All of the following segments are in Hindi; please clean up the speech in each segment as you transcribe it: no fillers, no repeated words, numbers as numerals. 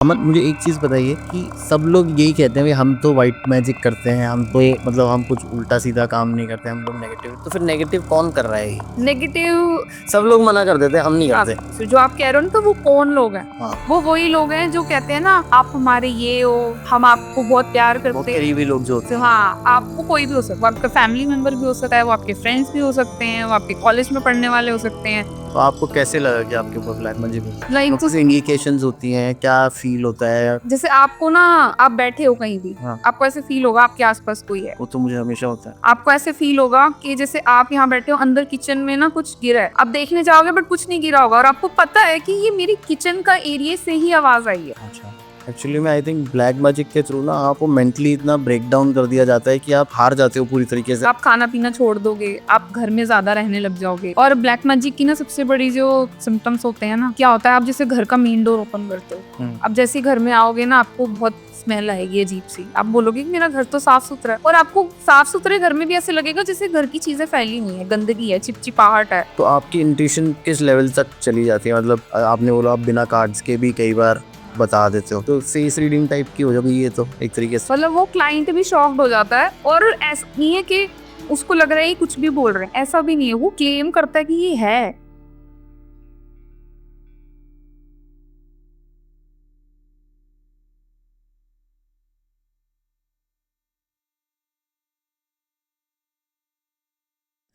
अमन, मुझे एक चीज़ बताइए कि सब लोग यही कहते हैं भाई हम तो वाइट मैजिक करते हैं, हम तो मतलब हम कुछ उल्टा सीधा काम नहीं करते, हम लोग नेगेटिव। तो फिर नेगेटिव कौन कर रहा है ये? नेगेटिव। सब लोग मना कर देते हैं, हम नहीं करते। तो जो आप कह रहे हो ना, तो वो कौन लोग हैं? हाँ, वो वही लोग हैं जो कहते हैं ना, आप हमारे ये हो, हम आपको बहुत प्यार बहुत करते हैं। करीबी लोग जो होते तो हैं। हाँ, आपको कोई भी हो सकता है, वो आपका फैमिली मेंबर भी हो सकता है, वो आपके फ्रेंड्स भी हो सकते हैं, वो आपके कॉलेज में पढ़ने वाले हो सकते हैं। तो आपको कैसे लगा कि आपके ऊपर ब्लैक मैजिक हो रहा है? लाइक कुछ इंडिकेशंस होती हैं, क्या फील होता है? जैसे आपको ना, आप बैठे हो कहीं भी, हाँ, आपको ऐसे फील होगा आपके आसपास कोई है। वो तो मुझे हमेशा होता है। आपको ऐसे फील होगा कि जैसे आप यहाँ बैठे हो, अंदर किचन में ना कुछ गिरा है, आप देखने जाओगे बट कुछ नहीं गिरा होगा, और आपको पता है कि ये मेरी किचन का एरिया से ही आवाज आई है। अच्छा, एक्चुअली में आई थिंक ब्लैक मैजिक के थ्रू ना आपको मेंटली इतना ब्रेक डाउन कर दिया जाता है कि आप हार जाते हो पूरी तरीके से। आप खाना पीना छोड़ दोगे, आप घर में ज्यादा रहने लग जाओगे। और ब्लैक मैजिक की ना सबसे बड़ी जो सिम्टम्स होते हैं ना, क्या होता है, आप जैसे घर का मेन डोर ओपन करते हो, अब जैसे ही घर में आओगे ना, आपको बहुत स्मेल आएगी अजीब सी। आप बोलोगे कि मेरा घर तो साफ सुथरा है, और आपको साफ सुथरे घर में भी ऐसे लगेगा जैसे घर की चीजें फैली हुई है, गंदगी है, चिपचिपाहट है। तो आपकी इंट्यूशन किस लेवल तक चली जाती है? मतलब आपने बोला आप बिना कार्ड्स के भी कई बार बता देते हो, तो फेस रीडिंग टाइप की हो जाएगी ये तो एक तरीके से। मतलब वो क्लाइंट भी शॉक्ड हो जाता है, और ऐसा नहीं है कि उसको लग रहा है ये कुछ भी बोल रहे हैं, ऐसा भी नहीं है, वो क्लेम करता है कि ये है।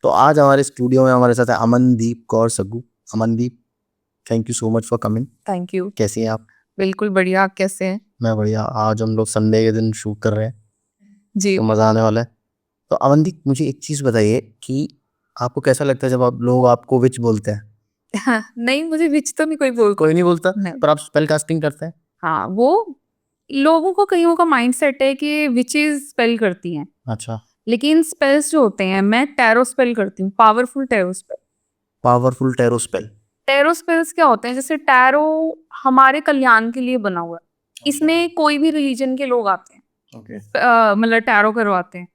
तो आज हमारे स्टूडियो में हमारे साथ है Amandeep Kaur Saggu. Amandeep, thank you so much for coming. Thank you. कैसी हैं आप? बिल्कुल बढ़िया, आप कैसे हैं? मैं बढ़िया। आज हम लोग संडे के दिन शूट कर रहे हैं, जी। तो मज़ा आने वाला है। तो अमनदीप, मुझे एक चीज़ बताइए कि आपको कैसा लगता है जब आप लोग आपको विच बोलते हैं? हाँ, नहीं, मुझे विच तो नहीं कोई बोल। कोई नहीं बोलता, नहीं। पर आप स्पेल कास्टिंग करते हैं? हाँ, वो लोगों को, कईयों का माइंडसेट है कि विचेस स्पेल करती हैं, अच्छा, लेकिन स्पेल्स जो होते हैं, मैं टैरो स्पेल करती हूँ, powerful tarot spell. Powerful tarot spell. Tarot spells क्या होते हैं, जैसे टैरो हमारे कल्याण के लिए बना हुआ है, इसमें कोई भी रिलीजन के लोग आते हैं, ओके। मतलब टैरो करवाते हैं,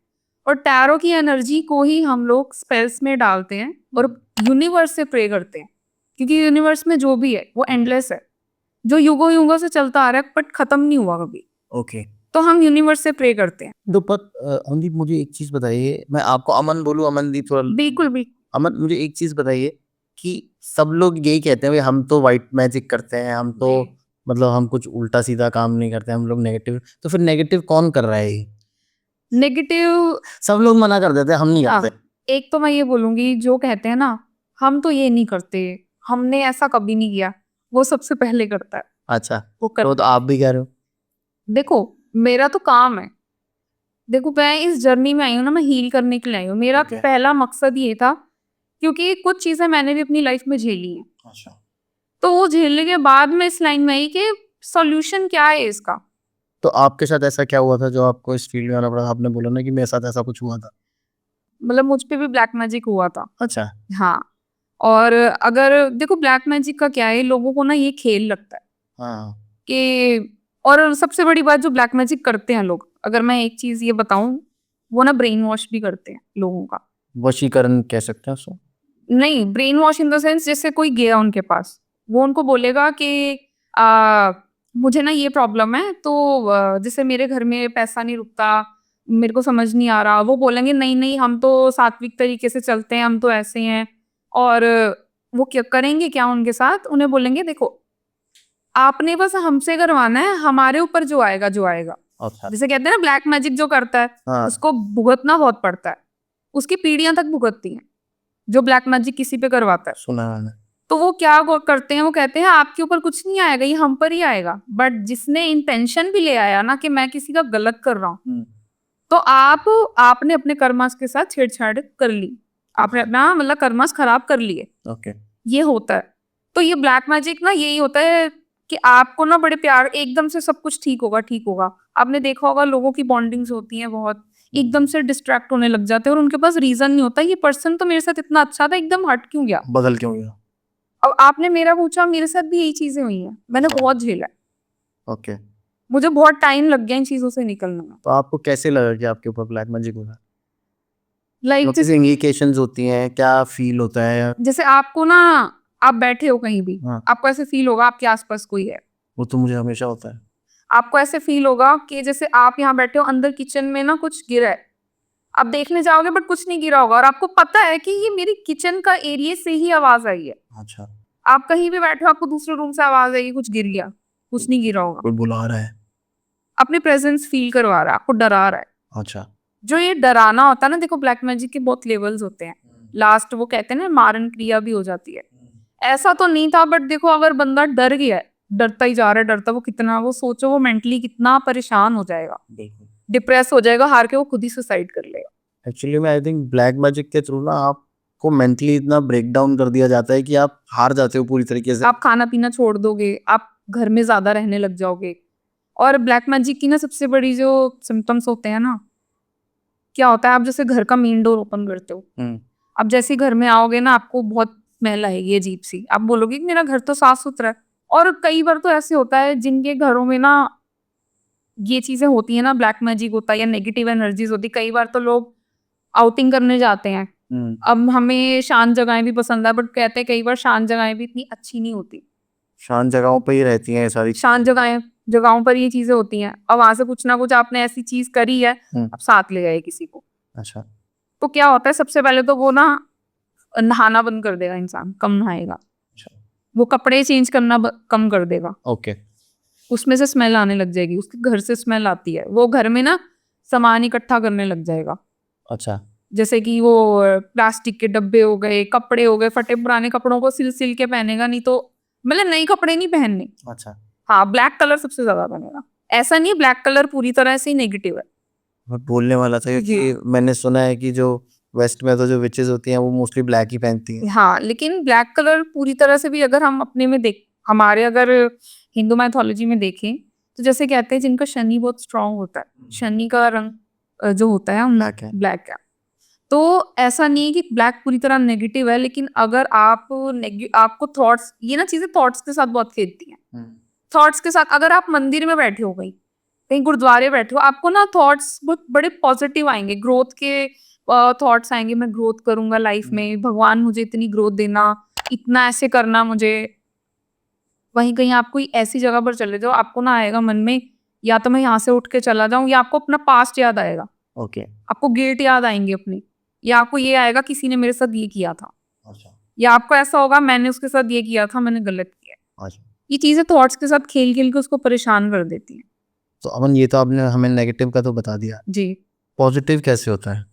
और टैरो की एनर्जी को ही हम लोग स्पेल्स में डालते हैं और यूनिवर्स से प्रे करते हैं, क्योंकि यूनिवर्स में जो भी है वो एंडलेस है, जो युगों युगों से चलता आ रहा है, बट खत्म नहीं हुआ कभी। ओके। तो हम यूनिवर्स से प्रे करते हैं। तो पर अमनदीप, मुझे एक चीज़ बताइए, मैं आपको अमन बोलूँ, अमनदीप थोड़ा। बिल्कुल भी। अमन, मुझे एक चीज़ बताइए कि सब लोग यही कहते हैं भाई हम तो वाइट मैजिक करते हैं, हम तो मतलब हम कुछ उल्टा सीधा काम नहीं करते, हम लोग नेगेटिव। तो फिर नेगेटिव कौन कर रहा है ये? नेगेटिव। सब लोग मना कर देते हैं, हम नहीं करते। एक तो मैं ये बोलूंगी, जो कहते हैं ना, हम तो ये नहीं करते, हमने ऐसा कभी नहीं किया, वो सबसे पहले करता है। अच्छा, वो कर तो आप भी कह रहे हो? देखो, मेरा तो काम है। देखो, मैं इस जर्नी में आई हूँ ना, मैं हील करने के लिए आई हूँ। मेरा Okay. पहला मकसद ये था, क्योंकि कुछ चीजें मैंने भी अपनी लाइफ में झेली हैं, अच्छा, तो वो झेलने के बाद मैं इस लाइन में आई कि सॉल्यूशन क्या है इसका। तो आपके साथ ऐसा क्या हुआ था जो आपको इस फील्ड में आना पड़ा? आपने बोला ना कि मेरे साथ ऐसा कुछ हुआ था। मतलब मुझ पे भी ब्लैक मैजिक हुआ था। अच्छा। हाँ। और अगर देखो, ब्लैक मैजिक का क्या है, लोगों को ना ये खेल लगता है हाँ। कि, और सबसे बड़ी बात, जो ब्लैक मैजिक करते हैं लोग, अगर मैं एक चीज ये बताऊं, वो ना ब्रेन वॉश भी करते हैं लोगों का। वशीकरण कह सकते हैं उसको। नहीं, brain wash in the sense, जैसे कोई गया उनके पास, वो उनको बोलेगा कि आ, मुझे ना ये प्रॉब्लम है, तो जैसे मेरे घर में पैसा नहीं रुकता, मेरे को समझ नहीं आ रहा, वो बोलेंगे नहीं नहीं, हम तो सात्विक तरीके से चलते हैं, हम तो ऐसे हैं। और वो क्या करेंगे, क्या उनके साथ उन्हें बोलेंगे, देखो, आपने बस हमसे करवाना है, हमारे ऊपर जो आएगा जो आएगा। अच्छा। जैसे कहते हैं ना, ब्लैक मैजिक जो करता है, हाँ। उसको भुगतना बहुत पड़ता है, उसकी पीढ़ियां तक भुगतती हैं, जो ब्लैक मैजिक किसी पे करवाता है। सुना है मैंने। तो वो क्या करते हैं, वो कहते हैं आपके ऊपर कुछ नहीं आएगा, ये हम पर ही आएगा, बट जिसने इंटेंशन भी ले आया ना कि मैं किसी का गलत कर रहा हूँ, तो आपने अपने कर्मास के साथ छेड़छाड़ कर ली, आपने अपना मतलब कर्मास खराब कर लिए। ओके। ये होता है। तो ये ब्लैक मैजिक ना यही होता है कि आपको ना बड़े प्यार, एकदम से सब कुछ ठीक होगा ठीक होगा। आपने देखा होगा, लोगों की बॉन्डिंग्स होती हैं बहुत, एकदम से डिस्ट्रैक्ट होने लग जाते हैं, और उनके पास रीजन नहीं होता, ये पर्सन तो मेरे साथ इतना अच्छा था, एकदम हट क्यों गया। बदल क्यों गया? अब आपने मेरा पूछा, मेरे साथ भी यही चीजें हुई हैं, मैंने बहुत झेला है, ओके। मुझे बहुत टाइम लग गया इन चीजों से निकलने में। तो आपको कैसे लगा कि आपके ऊपर ब्लैक मैजिक हो रहा है? लाइक किस इंडिकेशंस होती हैं, क्या फील होता है? जैसे आपको ना, आप बैठे हो कहीं भी, हाँ, आपको ऐसे फील होगा आपके आसपास कोई है। वो तो मुझे हमेशा होता है। आपको ऐसे फील होगा कि जैसे आप यहाँ बैठे हो, अंदर किचन में ना कुछ गिरा है, आप देखने जाओगे बट कुछ नहीं गिरा होगा, और आपको पता है कि ये मेरी किचन का एरिया से ही आवाज आई है। अच्छा, आप कहीं भी बैठे हो, आपको दूसरे रूम से आवाज आएगी, कुछ गिर गया, कुछ नहीं गिरा होगा, कोई बुला रहा है। अपने प्रेजेंस फील करवा रहा है, आपको डरा रहा है। अच्छा, जो ये डराना होता है ना, देखो ब्लैक मैजिक के बहुत लेवल्स होते हैं, लास्ट वो कहते हैं ना मारन क्रिया भी हो जाती है। ऐसा तो नहीं था, बट देखो अगर बंदा डर गया है, डरता ही जा रहा है, डरता, वो कितना, वो सोचो वो मेंटली कितना परेशान हो जाएगा, बिल्कुल। डिप्रेस हो जाएगा, हार के वो खुद ही सुसाइड कर लेगा। एक्चुअली में आई थिंक ब्लैक मैजिक के थ्रू ना आपको मेंटली इतना ब्रेक डाउन कर दिया जाता है कि आप हार जाते हो पूरी तरीके से। आप खाना पीना छोड़ दोगे, आप घर में ज्यादा रहने लग जाओगे। और ब्लैक मैजिक की ना सबसे बड़ी जो सिम्टम्स होते हैं ना, क्या होता है, आप जैसे घर का मेन डोर ओपन करते हो, अब जैसे ही घर में आओगे ना, आपको बहुत स्मेल आएगी अजीब सी, आप बोलोगे कि मेरा घर तो साफ सुथरा है। और कई बार तो ऐसे होता है जिनके घरों में ना ये चीजें होती है ना, ब्लैक मैजिक होता है या नेगेटिव एनर्जीज होती है, कई बार तो लोग आउटिंग करने जाते हैं। अब हमें शांत जगहें भी पसंद है, बट कहते हैं कई बार शांत जगहें भी इतनी अच्छी नहीं होती। शांत जगहों पे ही रहती हैं ये सारी। शांत जगहों पर ये चीजें होती हैं, और वहां से कुछ ना कुछ आपने ऐसी चीज करी है, अब साथ ले गए किसी को, अच्छा, तो क्या होता है, सबसे पहले तो वो ना नहाना बंद कर देगा, इंसान कम नहाएगा, वो कपड़े चेंज करना कम कर देगा, ओके, उसमें से स्मेल आने लग जाएगी, उसके घर से स्मेल आती है, वो घर में ना सामान इकट्ठा करने लग जाएगा। अच्छा, जैसे कि वो प्लास्टिक के डब्बे हो गए, कपड़े हो गए, फटे पुराने कपड़ों को सिल सिल के पहनेगा, नहीं तो मतलब नए कपड़े नहीं पहनने। अच्छा। हाँ, ब्लैक कलर सबसे ज्यादा बनेगा। ऐसा नहीं ब्लैक कलर पूरी तरह से ही नेगेटिव है। मैं बोलने वाला था कि मैंने सुना है कि जो वेस्ट में तो जो विचेस होती हैं वो मोस्टली ब्लैक ही पहनती हैं। हाँ, लेकिन ब्लैक कलर पूरी तरह से भी अगर हम अपने में देख, हमारे अगर हिंदू मैथोलॉजी में देखें, तो जैसे कहते हैं जिनका शनि बहुत स्ट्रांग होता है, शनि का रंग जो होता है ब्लैक है। ब्लैक है। तो ऐसा नहीं है कि ब्लैक पूरी तरह नेगेटिव है, लेकिन अगर आपको थॉट्स, ये ना चीजें थॉट्स के साथ बहुत खेलती हैं। थॉट्स के साथ अगर आप मंदिर में बैठे हो, कहीं गुरुद्वारे बैठे हो, आपको ना थॉट्स बहुत बड़े पॉजिटिव आएंगे, ग्रोथ के थॉट्स आएंगे, मैं ग्रोथ करूंगा लाइफ में, भगवान मुझे इतनी ग्रोथ देना, इतना ऐसे करना मुझे। वहीं कहीं आप कोई ऐसी जगह पर चले जाओ, आपको ना आएगा मन में, या तो मैं यहाँ से उठ के चला जाऊं, या आपको अपना पास्ट याद आएगा, ओके, आपको गिल्ट याद आएंगे अपनी, या आपको ये आएगा किसी ने मेरे साथ ये किया था, अच्छा, या आपको ऐसा होगा मैंने उसके साथ ये किया था, मैंने गलत किया। अच्छा। ये चीजें थॉट्स के साथ खेल खेल के उसको परेशान कर देती हैं। तो अमन, ये तो आपने हमें नेगेटिव का तो बता दिया, जी। पॉजिटिव कैसे होता है?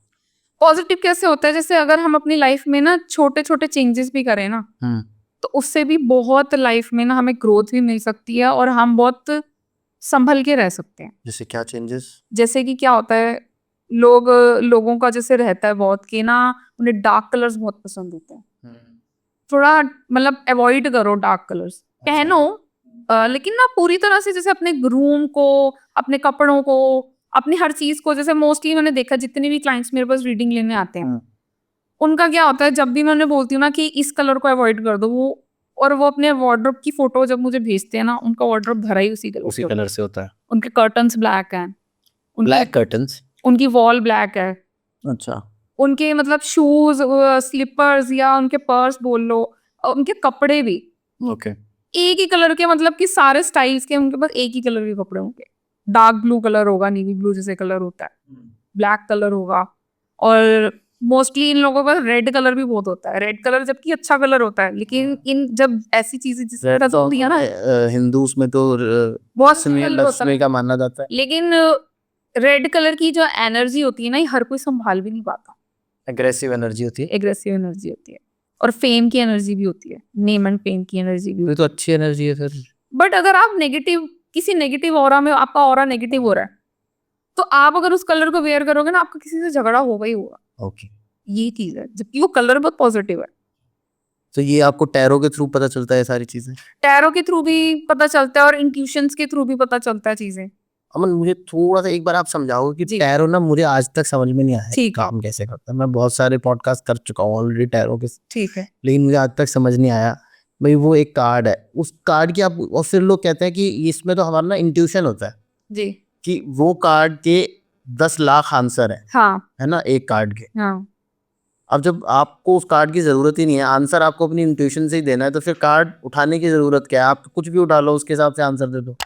पॉजिटिव कैसे होता है, जैसे अगर हम अपनी लाइफ में ना छोटे छोटे चेंजेस भी करें ना, तो उससे भी बहुत लाइफ में ना हमें ग्रोथ भी मिल सकती है, और हम बहुत संभल के रह सकते हैं। जैसे क्या चेंजेस? जैसे कि क्या होता है, लोगों का जैसे रहता है बहुत कि ना उन्हें डार्क कलर्स बहुत पसंद होते हैं, थोड़ा मतलब अवॉइड करो डार्क कलर्स, पहनो लेकिन ना पूरी तरह से, जैसे अपने रूम को, अपने कपड़ों को, अपनी हर चीज को, जैसे मोस्टली मैंने देखा जितने भी क्लाइंट्स मेरे पास रीडिंग लेने आते हैं, उनका क्या होता है, जब भी मैं उन्हें बोलती हूँ ना कि इस कलर को अवॉइड कर दो, वो अपने वार्डरोब की फोटो जब मुझे भेजते हैं ना, उनका वार्डरोब भरा ही उसी कलर से होता है। उनके कर्टन्स ब्लैक हैं, ब्लैक कर्टन्स? उनकी वॉल ब्लैक है, अच्छा, उनके मतलब शूज, स्लीपर्स, या उनके पर्स बोल लो, उनके कपड़े भी ओके, एक ही कलर के, मतलब कि सारे स्टाइल्स के उनके पास एक ही कलर के कपड़े होंगे। डार्क ब्लू कलर होगा, नेवी ब्लू जैसे कलर होता है, ब्लैक कलर होगा, और मोस्टली इन लोगों का रेड कलर भी बहुत होता है। रेड कलर जबकि अच्छा कलर होता है, लेकिन इन जब ऐसी चीजें जिस तरह से होती है ना, हिंदूस में तो बहुत कलर होता लक्ष्मी है, का माना जाता है। लेकिन रेड कलर की जो एनर्जी होती है ना, ये हर कोई संभाल भी नहीं पाता। एग्रेसिव एनर्जी होती है। एग्रेसिव एनर्जी होती है, और फेम की एनर्जी भी होती है, नेम एंड फेम की एनर्जी भी ये तो अच्छी एनर्जी है फिर। बट अगर आप किसी नेगेटिव ऑरा में, आपका ऑरा नेगेटिव हो रहा है, तो आप अगर उस कलर को वेयर करोगे ना, आपका किसी से झगड़ा होगा ही होगा। ओके, ये चीज है, जबकि वो कलर बहुत पॉजिटिव है। तो ये आपको टैरो के थ्रू पता चलता है सारी चीजें? टैरो के थ्रू भी पता चलता है, और इंट्यूशंस के थ्रू भी पता चलता है चीजें। अमन, मुझे थोड़ा सा एक बार आप समझाओ कि जी। टैरो ना मुझे आज तक समझ में नहीं आया है ठीक है। काम कैसे करता है। मैं बहुत सारे पॉडकास्ट कर चुका हूँ ऑलरेडी टैरो के, ठीक है। लेकिन मुझे आज तक समझ नहीं आया। भाई वो एक कार्ड है, उस कार्ड की आप, और फिर लोग कहते हैं कि इसमें तो हमारा ना इंट्यूशन होता है जी। कि वो कार्ड के 10 लाख आंसर है हाँ, ना एक कार्ड के। हाँ, अब जब आपको उस कार्ड की ज़रूरत ही नहीं है, आंसर आपको अपनी इंट्यूशन से ही देना है, तो फिर कार्ड उठाने की ज़रूरत क्या है? आप कुछ भी उठा लो, उसके हिसाब से आंसर दे दो।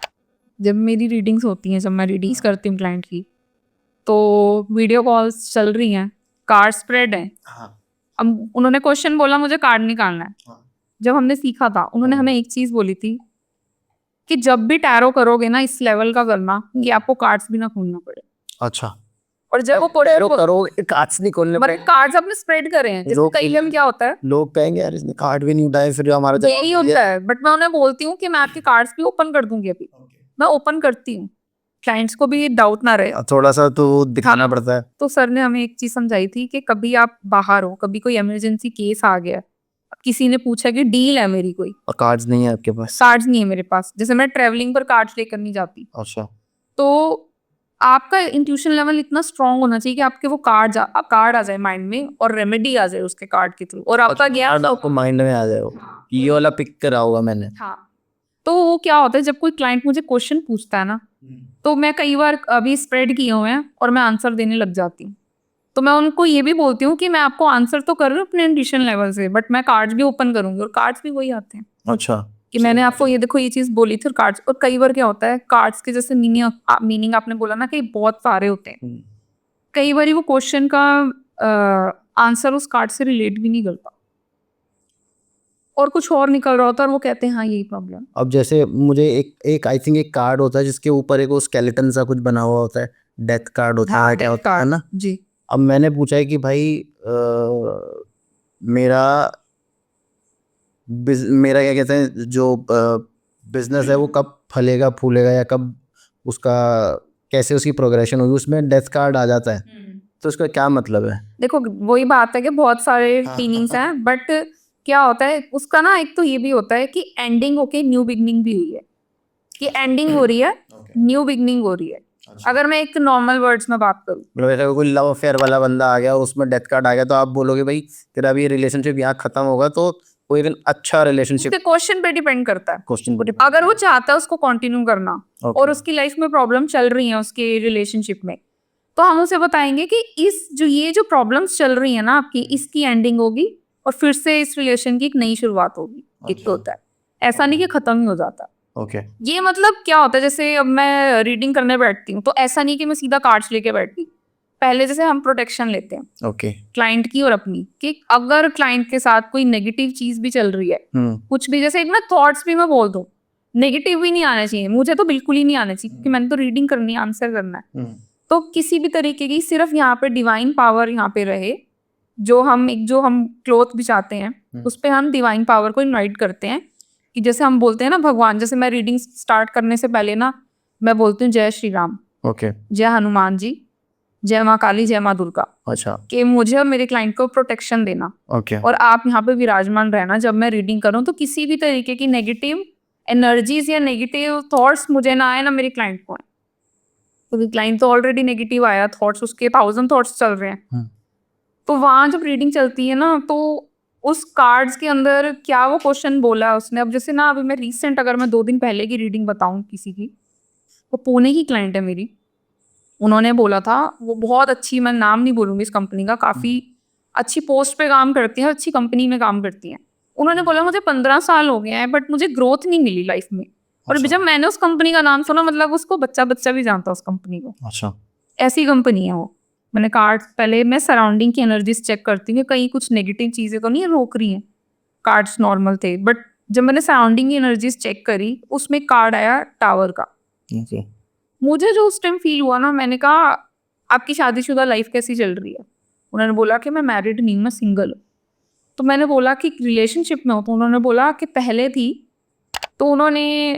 जब मेरी रीडिंग्स होती हैं, जब मैं रीडिंग्स करती हूँ क्लाइंट की, तो वीडियो कॉल्स चल रही हैं, कार्ड स्प्रेड है। हाँ, अब उन्होंने क्वेश्चन बोला मुझे कार्ड निकालना है। हाँ। जब हमने सीखा था, उन्होंने हमें एक चीज़ बोली थी कि जब भी टैरो करोगे ना, इस लेवल का करना कि आपको कार्ड्स भी ना खोलना पड़े। अच्छा, और जब वो टैरो करोगे, कार्ड्स नहीं खोलने मतलब पड़ेंगे। कार्ड्स आपने स्प्रेड करे हैं, जैसे लोग कई बार क्या होता है, लोग कहेंगे यार इसने कार्ड भी नहीं उठाए, फिर हमारा जवाब यही दिया। होता है। बट मैं उन्हें बोलती हूँ कि मैं आपके कार्ड्स भी ओपन कर दूंगी अभी। मैं ओपन करती हूँ, क्लाइंट्स को भी डाउट ना रहे। थोड़ा सा तो दिखाना पड़ता है। तो सर ने हमें एक चीज समझाई थी कि कभी आप बाहर हो, कभी कोई इमरजेंसी केस आ गया, किसी ने पूछा कि डील है मेरी कोई, और कार्ड्स नहीं है आपके पास। कार्ड्स नहीं है मेरे पास, जैसे मैं ट्रेवलिंग पर कार्ड्स लेकर नहीं जाती, अच्छा, तो आपका इंट्यूशन लेवल इतना स्ट्रांग होना चाहिए कि आपके वो कार्ड आ जाए माइंड में और रेमेडी आ जाए उसके कार्ड के थ्रू, और आपका गया। कार्ड आपको माइंड में आ जाए वो, हाँ। ये वाला पिक करा होगा मैंने। हाँ, तो वो क्या होता है, जब कोई क्लाइंट मुझे क्वेश्चन पूछता है ना, तो मैं कई बार अभी स्प्रेड किए हुए हैं और मैं आंसर देने लग जाती हूँ। तो मैं उनको ये भी बोलती हूँ कि मैं आपको आंसर तो कर रही हूँ अपने इंट्यूशन लेवल से, बट मैं कार्ड्स भी ओपन करूंगी, और कार्ड्स भी वही आते हैं अच्छा, कि मैंने आपको ये देखो ये चीज बोली थी, और कार्ड्स। और कई बार क्या होता है, कार्ड्स के जैसे मीनिंग आपने बोला ना कि बहुत सारे होते हैं, कई बार वो क्वेश्चन का आंसर उस कार्ड से रिलेट भी नहीं करता और कुछ और निकल रहा होता है, और वो कहते हैं हाँ यही प्रॉब्लम। अब जैसे मुझे एक आई थिंक एक कार्ड होता है जिसके ऊपर एक वो स्केलेटन सा कुछ बना हुआ होता है, डेथ कार्ड होता है, क्या होता है ना। जी। अब मैंने पूछा है कि भाई मेरा मेरा क्या कहते हैं जो बिजनेस है वो कब फलेगा फूलेगा, या कब उसका कैसे उसकी प्रोग्रेशन होगी, उसमें डेथ कार्ड आ जाता है, तो उसका क्या मतलब है? देखो वही बात है कि बहुत सारे मीनिंग्स हैं, बट क्या होता है उसका ना, एक तो ये भी होता है कि एंडिंग होके न्यू बिगनिंग भी हुई है, कि एंडिंग हो रही है, न्यू बिगनिंग हो रही है। अगर मैं एक नॉर्मल वर्ड्स में बात करूँ, मतलब ऐसा कोई लव अफेयर वाला बंदा आ गया, उसमें डेथ कार्ड आ गया, तो आप बोलोगे भाई तेरा अभी रिलेशनशिप यहाँ खत्म होगा, तो कोई दिन अच्छा रिलेशनशिप। उसके क्वेश्चन पे डिपेंड करता है। क्वेश्चन अगर वो चाहता है उसको कंटिन्यू करना, और उसकी लाइफ में प्रॉब्लम चल रही है उसके रिलेशनशिप में, तो हम उसे बताएंगे कि ये जो प्रॉब्लम्स चल रही है ना आपकी, इसकी एंडिंग होगी और फिर से इस रिलेशन की एक नई शुरुआत होगी। एक तो होता है, ऐसा नहीं कि खत्म ही हो जाता। ओके, ये मतलब क्या होता है, जैसे अब मैं रीडिंग करने बैठती हूँ, तो ऐसा नहीं कि मैं सीधा कार्ड्स लेके बैठती, पहले जैसे हम प्रोटेक्शन लेते हैं ओके, क्लाइंट की और अपनी, कि अगर क्लाइंट के साथ कोई नेगेटिव चीज भी चल रही है, कुछ भी, जैसे एक ना थॉट्स भी मैं बोल दूं, नेगेटिव भी नहीं आना चाहिए, मुझे तो बिल्कुल ही नहीं आना चाहिए, क्योंकि मैंने तो रीडिंग करनी है, आंसर करना है। तो किसी भी तरीके की, सिर्फ यहाँ पे डिवाइन पावर यहाँ पे रहे, जो हम क्लोथ बिछाते हैं उस पे हम डिवाइन पावर को इनवाइट करते हैं, कि जैसे हम बोलते हैं ना भगवान, जैसे मैं रीडिंग स्टार्ट करने से पहले ना मैं बोलती हूँ जय श्री राम, ओके, जय हनुमान जी, जय माँ काली, जय माँ दुर्गा, अच्छा, कि मुझे और मेरे क्लाइंट को प्रोटेक्शन देना, ओके, और आप यहाँ पे विराजमान रहना जब मैं रीडिंग करूँ, तो किसी भी तरीके की नेगेटिव एनर्जीज या नेगेटिव थॉट्स मुझे ना आए, ना मेरे क्लाइंट को आए, क्योंकि क्लाइंट तो ऑलरेडी नेगेटिव आया, थॉट्स उसके 1000 थॉट्स चल रहे हैं। तो वहां जब रीडिंग चलती है ना, तो उस कार्ड्स के अंदर क्या वो क्वेश्चन बोला है उसने। अब जैसे ना, अभी मैं रीसेंट, अगर मैं 2 दिन पहले की रीडिंग बताऊं किसी की, वो पुणे की क्लाइंट है मेरी, उन्होंने बोला था, वो बहुत अच्छी, मैं नाम नहीं बोलूंगी इस कंपनी का, काफी अच्छी पोस्ट पे काम करती है, अच्छी कंपनी में काम करती है। उन्होंने बोला मुझे 15 साल हो गए हैं, बट मुझे ग्रोथ नहीं मिली लाइफ में। और जब मैंने उस कंपनी का नाम सुना, मतलब उसको बच्चा बच्चा भी जानता उस कंपनी को। अच्छा, ऐसी कंपनी है वो। मैंने कार्ड्स, पहले मैं सराउंडिंग की एनर्जीज चेक करती हूँ, कहीं कुछ नेगेटिव चीजें तो नहीं रोक रही हैं। कार्ड्स नॉर्मल थे, बट जब मैंने सराउंडिंग की एनर्जीज चेक करी, उसमें कार्ड आया टावर का। ओके, मुझे जो उस टाइम फील हुआ ना, मैंने कहा आपकी शादीशुदा लाइफ कैसी चल रही है? उन्होंने बोला कि मैं मैरिड नहीं हूँ, मैं सिंगल हूँ। तो मैंने बोला कि रिलेशनशिप में हो? तो उन्होंने बोला कि पहले थी, तो उन्होंने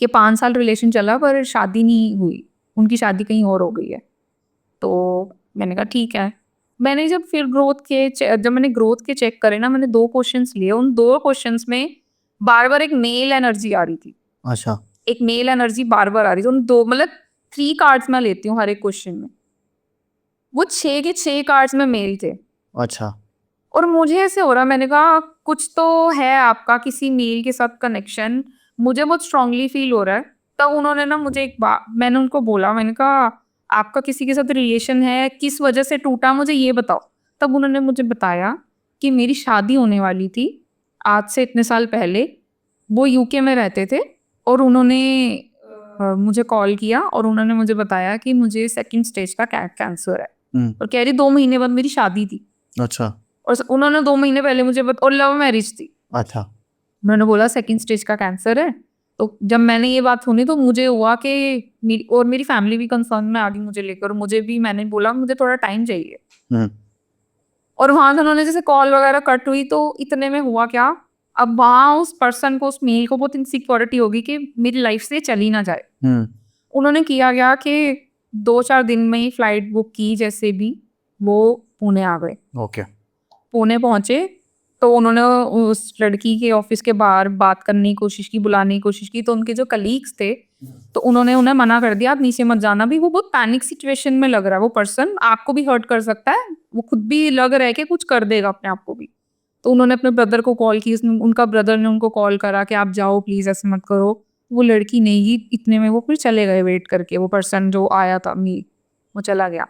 कि 5 साल रिलेशन चला पर शादी नहीं हुई, उनकी शादी कहीं और हो गई है। तो मैंने कहा ठीक है। मैंने जब मैंने ग्रोथ के चेक करे ना, मैंने 2 क्वेश्चंस लिए, उन 2 क्वेश्चंस में बार-बार एक मेल एनर्जी आ रही थी। अच्छा, एक मेल एनर्जी बार-बार आ रही थी। उन 2 मतलब 3 कार्ड्स मैं लेती हूँ हर एक क्वेश्चन में। वो 6 के 6 कार्ड्स में मेल थे। अच्छा, और मुझे ऐसे हो रहा, मैंने कहा कुछ तो है आपका किसी मेल के साथ कनेक्शन, मुझे बहुत स्ट्रांगली फील हो रहा है। तब उन्होंने ना मुझे मैंने उनको बोला, मैंने कहा आपका किसी के साथ रिलेशन है, किस वजह से टूटा, मुझे ये बताओ। तब उन्होंने मुझे बताया कि मेरी शादी होने वाली थी आज से इतने साल पहले। वो यूके में रहते थे और उन्होंने मुझे कॉल किया और उन्होंने मुझे बताया कि मुझे सेकंड स्टेज का कैंसर है और कह रही 2 महीने बाद मेरी शादी थी। अच्छा। और उन्होंने 2 महीने पहले मुझे और लव मैरिज थी। अच्छा। मैंने बोला सेकंड स्टेज का कैंसर है। तो जब मैंने ये बात सुनी तो मुझे हुआ कि मेरी फैमिली भी कंसर्न में आ गई मुझे लेकर। मुझे भी, मैंने बोला मुझे थोड़ा टाइम चाहिए। और वहां से उन्होंने जैसे कॉल वगैरह कट हुई तो इतने में हुआ क्या, अब वहां उस पर्सन को, उस मेल को बहुत इनसिक्योरिटी होगी कि मेरी लाइफ से चली ना जाए। उन्होंने किया गया कि 2-4 दिन में ही फ्लाइट बुक की, जैसे भी वो पुणे आ गए। ओके। पुणे पहुंचे तो उन्होंने उस लड़की के ऑफिस के बाहर बात करने की कोशिश की, बुलाने की कोशिश की। तो उनके जो कलीग्स थे तो उन्होंने उन्हें मना कर दिया, आप नीचे मत जाना। भी वो बहुत पैनिक सिचुएशन में लग रहा है, वो पर्सन आपको भी हर्ट कर सकता है, वो खुद भी लग रहा है कि कुछ कर देगा अपने आप को भी। तो उन्होंने अपने ब्रदर को कॉल की, उनका ब्रदर ने उनको कॉल करा कि आप जाओ प्लीज, ऐसे मत करो। वो लड़की नहीं गई, इतने में वो फिर चले गए वेट करके। वो पर्सन जो आया था वो चला गया।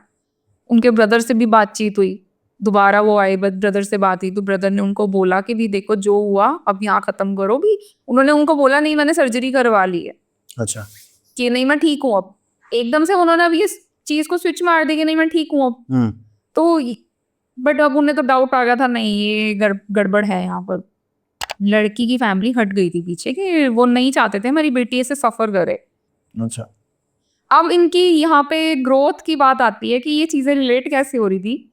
उनके ब्रदर से भी बातचीत हुई, दोबारा वो आए, ब्रदर से बात हुई तो ब्रदर ने उनको बोला कि भी देखो जो हुआ अब यहाँ खत्म करो भी। उन्होंने उनको बोला नहीं मैंने सर्जरी करवा ली है। अच्छा। कि नहीं मैं ठीक हूँ अब। एकदम से उन्होंने अब इस चीज को स्विच मार दी कि नहीं मैं ठीक हूँ अब। तो बट अब उन्हें तो डाउट आ गया था, नहीं ये गड़बड़ है यहाँ पर। लड़की की फैमिली हट गई थी पीछे कि वो नहीं चाहते थे हमारी बेटी ऐसे सफर करे। अच्छा। अब इनकी यहाँ पे ग्रोथ की बात आती है कि ये चीजें रिलेट कैसे हो रही थी।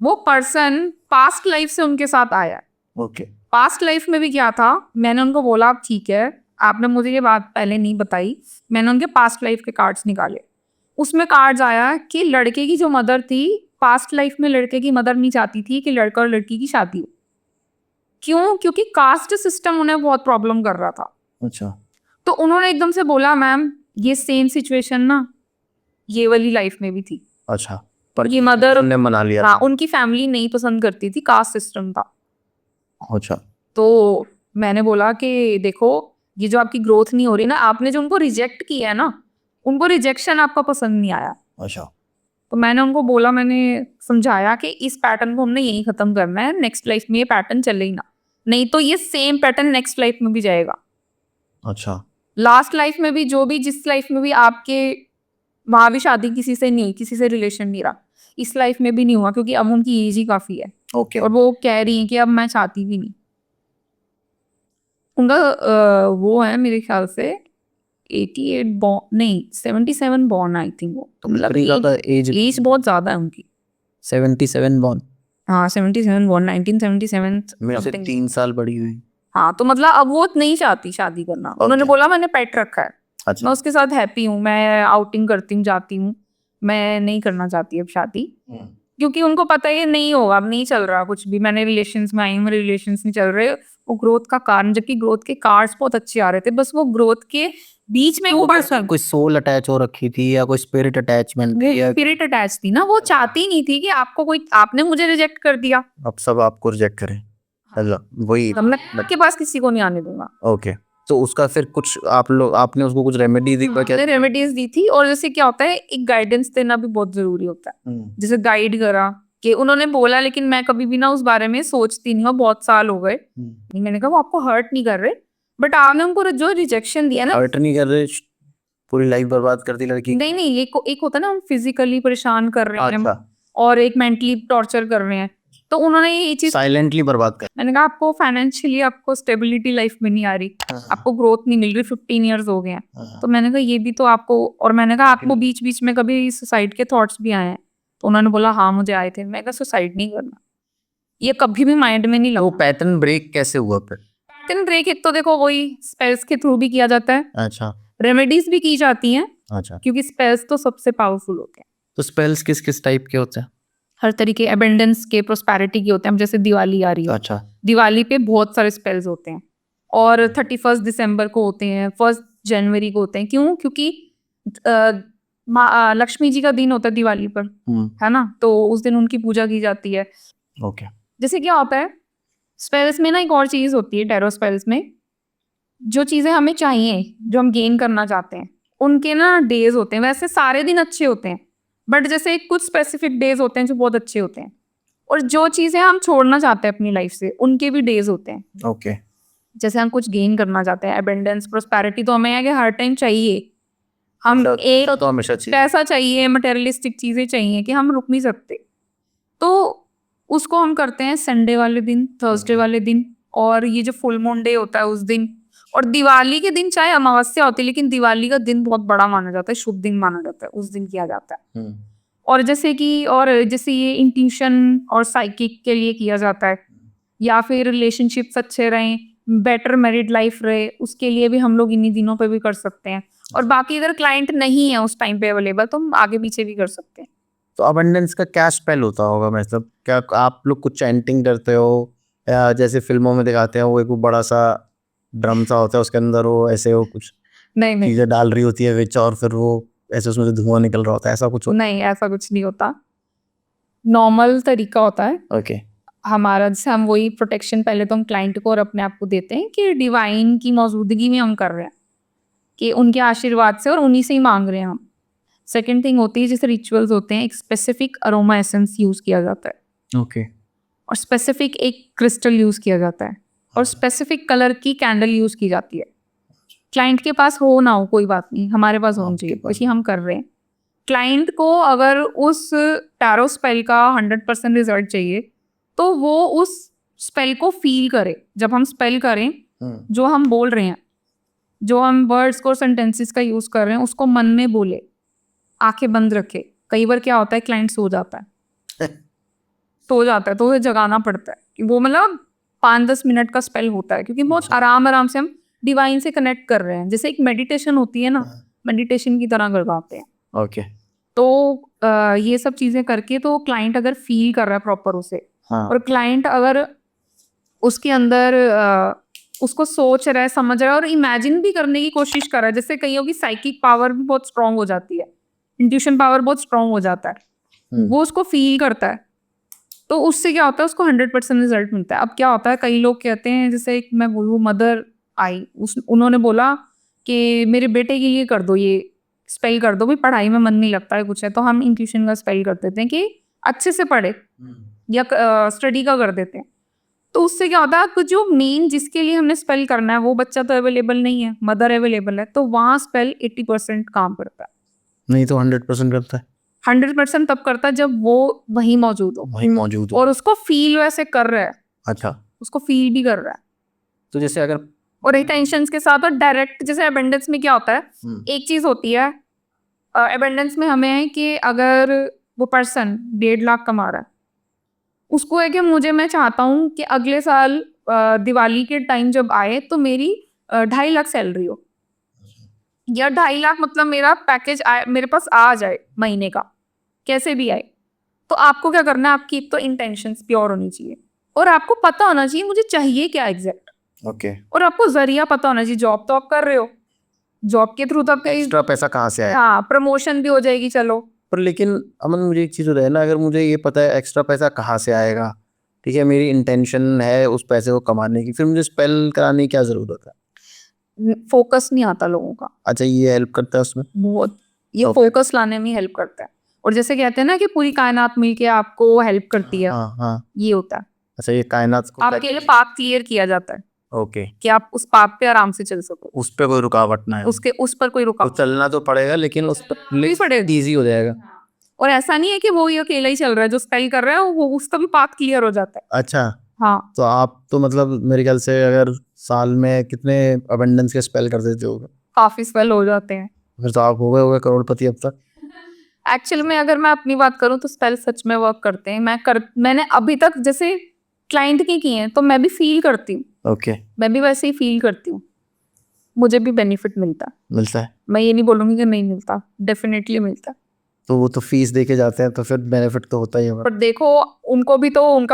वो पर्सन पास्ट लाइफ से उनके साथ आया। ओके। पास्ट लाइफ में भी क्या था, मैंने उनको बोला आप ठीक है, आपने मुझे ये बात पहले नहीं बताई। मैंने उनके पास्ट लाइफ के कार्ड्स निकाले, उसमें कार्ड्स आया कि लड़के की जो मदर थी पास्ट लाइफ में, लड़के की मदर नहीं चाहती थी कि लड़का और लड़की की शादी हो। क्यों? क्योंकि कास्ट सिस्टम उन्हें बहुत प्रॉब्लम कर रहा था। अच्छा। तो उन्होंने एकदम से बोला मैम ये सेम सिचुएशन ना ये वाली लाइफ में भी थी। अच्छा। पर ये मदर ने मना लिया हाँ, था। उनकी फैमिली नहीं पसंद करती थी, कास्ट सिस्टम था। अच्छा। तो मैंने बोला कि देखो ये जो आपकी ग्रोथ नहीं हो रही ना, आपने जो उनको रिजेक्ट किया है ना, उनको रिजेक्शन आपका पसंद नहीं आया। अच्छा। तो मैंने उनको बोला, मैंने समझाया कि इस पैटर्न को हमने यही खत्म करना है, नेक्स्ट लाइफ में ये पैटर्न चले ही ना, नहीं तो ये सेम पैटर्न नेक्स्ट लाइफ में भी जाएगा। अच्छा। लास्ट लाइफ में भी, जो भी जिस लाइफ में भी आपके वहां भी शादी किसी से नहीं, किसी से रिलेशन नहीं रहा, इस लाइफ में भी नहीं हुआ क्योंकि अब उनकी एज ही काफी है। ओके। और वो कह रही है कि अब मैं चाहती भी नहीं। उनका वो है मेरे ख्याल से 88 बॉर्न, नहीं 77 बॉर्न आई थिंक। वो तो मतलब एज बहुत ज्यादा है उनकी। 77 बॉर्न। हाँ 77 बॉर्न, 1977 मेरे से 3 साल बड़ी हुई। हाँ तो मतलब अब वो नहीं चाहती शादी करना। उन्होंने बोला मैंने पेट रखा है, अच्छा। मैं उसके साथ हैप्पी हूँ, मैं आउटिंग करती हूँ, जाती हूँ, मैं नहीं करना चाहती अब शादी। क्योंकि उनको पता है ये नहीं होगा, अब नहीं चल रहा कुछ भी। मैंने रिलेशंस में आई हूँ, मेरे रिलेशंस नहीं चल रहे। वो ग्रोथ का कारण, जबकि ग्रोथ के कार्ड्स बहुत अच्छे आ रहे थे, बस वो ग्रोथ के बीच में वो पर्सन कोई सोल अटैच हो रखी थी या कोई स्पिरिट अटैचमेंट या स्पिरिट अटैच थी ना। वो चाहती नहीं थी कि आपको कोई, आपने मुझे रिजेक्ट कर दिया, अब सब आपको रिजेक्ट करें। वही मैं आपके पास किसी को नहीं आने दूंगा। ओके। तो उसका फिर कुछ आपने उसको कुछ रेमेडी दी क्या? रेमेडीज दी थी। और जैसे क्या होता है, एक गाइडेंस देना भी बहुत जरूरी होता है। जैसे गाइड करा कि उन्होंने बोला, लेकिन मैं कभी भी ना उस बारे में सोचती नहीं हूँ, बहुत साल हो गए। मैंने कहा वो आपको हर्ट नहीं कर रहे, बट आपने उनको जो रिजेक्शन दिया ना, हर्ट नहीं कर रहे, पूरी लाइफ बर्बाद कर दी लड़की। नहीं एक होता है ना हम फिजिकली परेशान कर रहे हैं। अच्छा। और एक मेंटली टॉर्चर कर रहे हैं। तो उन्होंने ये चीज साइलेंटली बर्बाद कर। मैंने कहा आपको फाइनेंशियली आपको स्टेबिलिटी लाइफ में नहीं आ रही, आपको ग्रोथ नहीं मिल रही, 15 इयर्स हो गए हैं। तो मैंने कहा ये भी तो आपको, और मैंने कहा आपको बीच बीच में कभी सुसाइड के थॉट्स भी आए हैं? तो उन्होंने बोला हाँ मुझे आए थे। मैं कहा सुसाइड नहीं करना, ये कभी भी माइंड में नहीं लगा। वो पैटर्न ब्रेक कैसे हुआ फिर? पैटर्न ब्रेक एक तो देखो वही स्पेल्स के थ्रू भी किया जाता है। अच्छा। रेमेडीज भी की जाती हैं। अच्छा। क्योंकि स्पेल्स तो सबसे पावरफुल होते हैं। तो स्पेल्स किस किस टाइप के होते हैं? हर तरीके, एबेंडेंस के, प्रोस्पेरिटी के होते हैं। जैसे दिवाली आ रही है, अच्छा। दिवाली पे बहुत सारे स्पेल्स होते हैं। और 31 दिसंबर को होते हैं, 1 जनवरी को होते हैं। क्यों? क्योंकि लक्ष्मी जी का दिन होता है दिवाली पर, है ना, तो उस दिन उनकी पूजा की जाती है। ओके। जैसे क्या होता है स्पेल्स में ना, एक और चीज होती है टैरो स्पेल्स में, जो चीजें हमें चाहिए, जो हम गेन करना चाहते हैं, उनके ना डेज होते हैं। वैसे सारे दिन अच्छे होते हैं, बट जैसे कुछ स्पेसिफिक डेज होते हैं जो बहुत अच्छे होते हैं। और जो चीजें हम छोड़ना चाहते हैं अपनी लाइफ से, उनके भी डेज होते हैं। ओके। जैसे हम कुछ गेन करना चाहते हैं, अबेंडेंस, प्रोस्पेरिटी तो हमें है कि हर टाइम चाहिए। हम एक पैसा तो हमेशा चाहिए। पैसा चाहिए, मटेरियलिस्टिक चीजें चाहिए कि हम रुक नहीं सकते। तो उसको हम करते हैं संडे वाले दिन, थर्सडे वाले दिन, और ये जो फुल मून डे होता है उस दिन, और दिवाली के दिन चाहे अमावस्या होती है, लेकिन दिवाली का दिन बहुत बड़ा माना जाता है, शुभ दिन माना जाता है, उस दिन किया जाता है। और जैसे ये इंट्यूशन और साइकिक के लिए किया जाता है, या फिर रिलेशनशिप्स अच्छे रहें, बेटर मैरिड लाइफ रहे, उसके लिए भी हम लोग इन्हीं दिनों पे भी कर सकते हैं। और बाकी अगर क्लाइंट नहीं है उस टाइम पे अवेलेबल, तो हम आगे पीछे भी कर सकते हैं। तो अबंडेंस का क्या स्पेल होता होगा, मतलब क्या आप लोग कुछ चैंटिंग करते हो, या जैसे फिल्मों में दिखाते हैं वो एक वो बड़ा सा ड्रम सा होता है, उसके अंदर वो ऐसे वो कुछ नहीं नहीं चीजें डाल रही होती है विच, और फिर वो ऐसे उसमें से धुआं निकल रहा होता है, ऐसा कुछ होता नहीं, ऐसा कुछ नहीं होता। नॉर्मल तरीका होता है है? ओके। हमारा, जैसे हम वही प्रोटेक्शन पहले तो हम क्लाइंट को और अपने आप को देते हैं कि डिवाइन की मौजूदगी में हम कर रहे हैं, कि उनके आशीर्वाद से और उन्हीं से ही मांग रहे हैं हम। सेकेंड थिंग होती है, जैसे रिचुअल्स होते हैं, एक स्पेसिफिक अरोमा एसेंस यूज किया जाता है, ओके। और स्पेसिफिक एक क्रिस्टल यूज किया जाता है, और स्पेसिफिक कलर की कैंडल यूज की जाती है। क्लाइंट के पास हो ना हो कोई बात नहीं, हमारे पास होना चाहिए, क्योंकि हम कर रहे हैं। क्लाइंट को अगर उस टैरो स्पेल का 100% रिजल्ट चाहिए, तो वो उस स्पेल को फील करे। जब हम स्पेल करें, जो हम बोल रहे हैं, जो हम वर्ड्स को सेंटेंसेस का यूज कर रहे हैं, उसको मन में बोले, आंखें बंद रखे। कई बार क्या होता है, क्लाइंट सो जाता है तो उसे जगाना पड़ता है कि वो मतलब 5-10 मिनट का स्पेल होता है, क्योंकि बहुत आराम आराम से हम डिवाइन से कनेक्ट कर रहे हैं, जैसे एक मेडिटेशन होती है ना, मेडिटेशन की तरह करवाते हैं। ओके। तो ये सब चीजें करके, तो क्लाइंट अगर फील कर रहा है प्रॉपर उसे, हाँ। और क्लाइंट अगर उसके अंदर उसको सोच रहा है, समझ रहा है, और इमेजिन भी करने की कोशिश कर रहा है, जैसे कईयों की साइकिक पावर भी बहुत स्ट्रांग हो जाती है, इंट्यूशन पावर बहुत स्ट्रांग हो जाता है, वो उसको फील करता है, तो उससे क्या होता है, उसको 100% रिजल्ट मिलता है। अब क्या होता है, कई लोग कहते हैं, जैसे एक मैं बोलूँ, मदर आई, उन्होंने बोला कि मेरे बेटे के लिए कर दो, ये स्पेल कर दो, भाई पढ़ाई में मन नहीं लगता है कुछ है, तो हम इंट्यूशन का स्पेल कर देते हैं कि अच्छे से पढ़े, या स्टडी का कर देते हैं। तो उससे क्या होता है, आपको जो मेन जिसके लिए हमने स्पेल करना है वो बच्चा तो अवेलेबल नहीं है, मदर अवेलेबल है, तो वहाँ स्पेल 80% काम करता है। नहीं तो 100% करता है? 100% तब करता है जब वो वहीं मौजूद हो, वहीं मौजूद हो। और उसको फील वैसे कर रहा है, अच्छा। उसको फील भी कर रहा है, तो जैसे अगर और इंटेंशंस के साथ। और डायरेक्ट, जैसे अबेंडेंस में क्या होता है, एक चीज होती है अबेंडेंस में हमें है कि अगर वो पर्सन 1.5 लाख कमा रहा है, उसको है कि मैं चाहता हूँ कि अगले साल दिवाली के टाइम जब आए तो मेरी 2.5 लाख सैलरी हो, या 2.5 लाख मतलब मेरा पैकेज आए, मेरे पास आ जाए महीने का, कैसे भी आए। तो आपको क्या करना है, आपकी एक तो इंटेंशंस प्योर होनी चाहिए, और आपको पता होना चाहिए मुझे चाहिए क्या एग्जैक्ट। ओके। और आपको जरिया पता होना चाहिए, जॉब तो आप कर रहे हो, जॉब के थ्रू तो आपका एक्स्ट्रा पैसा कहाँ से आया? हाँ, प्रमोशन भी हो जाएगी, चलो। पर लेकिन अमन, मुझे एक चीज़ होता है ना, अगर मुझे ये पता है एक्स्ट्रा पैसा कहाँ से आएगा, ठीक है, मेरी इंटेंशन है उस पैसे को कमाने की, फिर मुझे स्पेल कराने की क्या ज़रूरत है? फोकस नहीं आता लोगों का। अच्छा, ये हेल्प करता है उसमें? बहुत, ये Okay. फोकस लाने में हेल्प करता है। और जैसे कहते हैं ना कि पूरी कायनात मिलके आपको हेल्प करती है, हाँ हाँ। ये होता है। अच्छा, ये कायनात को आपके लिए पाथ क्लियर किया जाता है ओके, कि आप उस पाथ पे आराम से चल सको, उस पे कोई रुकावट ना है। उस पर कोई तो रुकावट चलना तो पड़ेगा, लेकिन उस पर नहीं पड़ेगा। ईजी हो जाएगा। और ऐसा नहीं है कि वो ही अकेला ही चल रहा है, जो स्पेल कर रहा है वो, उसका भी पाथ क्लियर हो जाता है। अच्छा, हाँ, तो आप तो मतलब मेरे ख्याल से अगर साल में कितने अबंडेंस के स्पेल कर देते हो? काफी स्पेल हो जाते हैं। फिर तो आप हो गए होगे करोड़पति अब तक। एक्चुअल में अगर मैं अपनी बात करूं तो स्पेल सच में वर्क करते हैं। मैंने अभी तक जैसे क्लाइंट की किए हैं, तो मैं भी फील करती हूँ, ओके। मैं भी वैसे ही फील करती हूँ, मुझे भी बेनिफिट मिलता है। मिलता है? मैं ये नहीं बोलूंगी कि नहीं मिलता, डेफिनेटली मिलता है। तो वो तो फीस दे के जाते हैं, तो फिर बेनिफिट तो होता ही होगा। पर देखो, उनका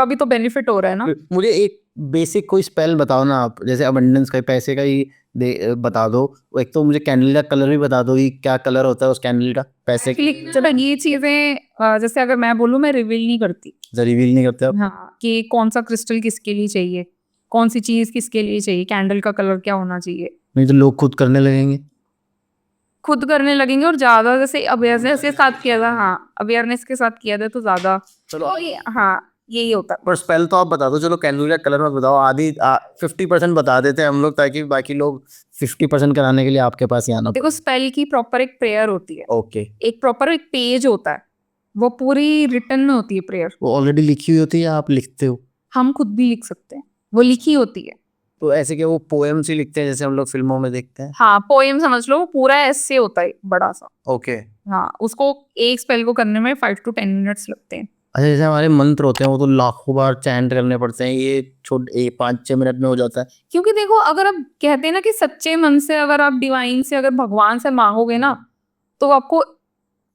भी तो बेनिफिट हो रहा है ना। मुझे एक बेसिक कोई स्पेल बताओ ना आप, जैसे अबंडेंस का, पैसे का ही बता दो। एक तो मुझे कैंडल का कलर भी बता दो कि क्या कलर होता है उस कैंडल का, पैसे के। एक्चुअली जब ये चीजें जैसे अगर मैं बोलूँ, मैं रिवील नहीं करती। रिवील नहीं करते आप? हाँ, कि कौन सा क्रिस्टल किसके लिए चाहिए, कौन सी चीज किसके लिए चाहिए, कैंडल का कलर क्या होना चाहिए, नहीं तो लोग खुद करने लगेंगे। खुद करने लगेंगे। और ज्यादा जैसे अवेयरनेस के साथ किया था, हाँ, अवेयरनेस के साथ किया था तो ज्यादा। चलो हाँ, यही होता है। पर स्पेल तो आप बता दो, चलो कैंडल का कलर मत बताओ, आधी 50% बता देते हैं हम लोग, ताकि बाकी लोग 50% कराने के लिए आपके पास ही आना देखो स्पेल की प्रॉपर एक प्रेयर होती है, ओके। एक प्रॉपर एक पेज होता है, वो पूरी रिटन में होती है प्रेयर, वो ऑलरेडी लिखी हुई होती है या आप लिखते हो? हम खुद भी लिख सकते हैं, वो लिखी होती है। तो ऐसे कि वो पोएम्स ही लिखते हैं जैसे हम लोग फिल्मों में देखते हैं? हाँ पोएम समझ लो, वो पूरा ऐसे होता है बड़ा सा। ओके। हाँ उसको एक स्पेल को करने में 5 to 10 मिनट्स लगते हैं। अच्छा, जैसे हमारे मंत्र होते हैं वो तो लाखों बार चैंट करने पड़ते हैं, ये 5-6 मिनट में हो जाता है? क्योंकि देखो अगर आप कहते हैं ना कि सच्चे मन से अगर आप डिवाइन से, अगर भगवान से मांगोगे ना, तो वो आपको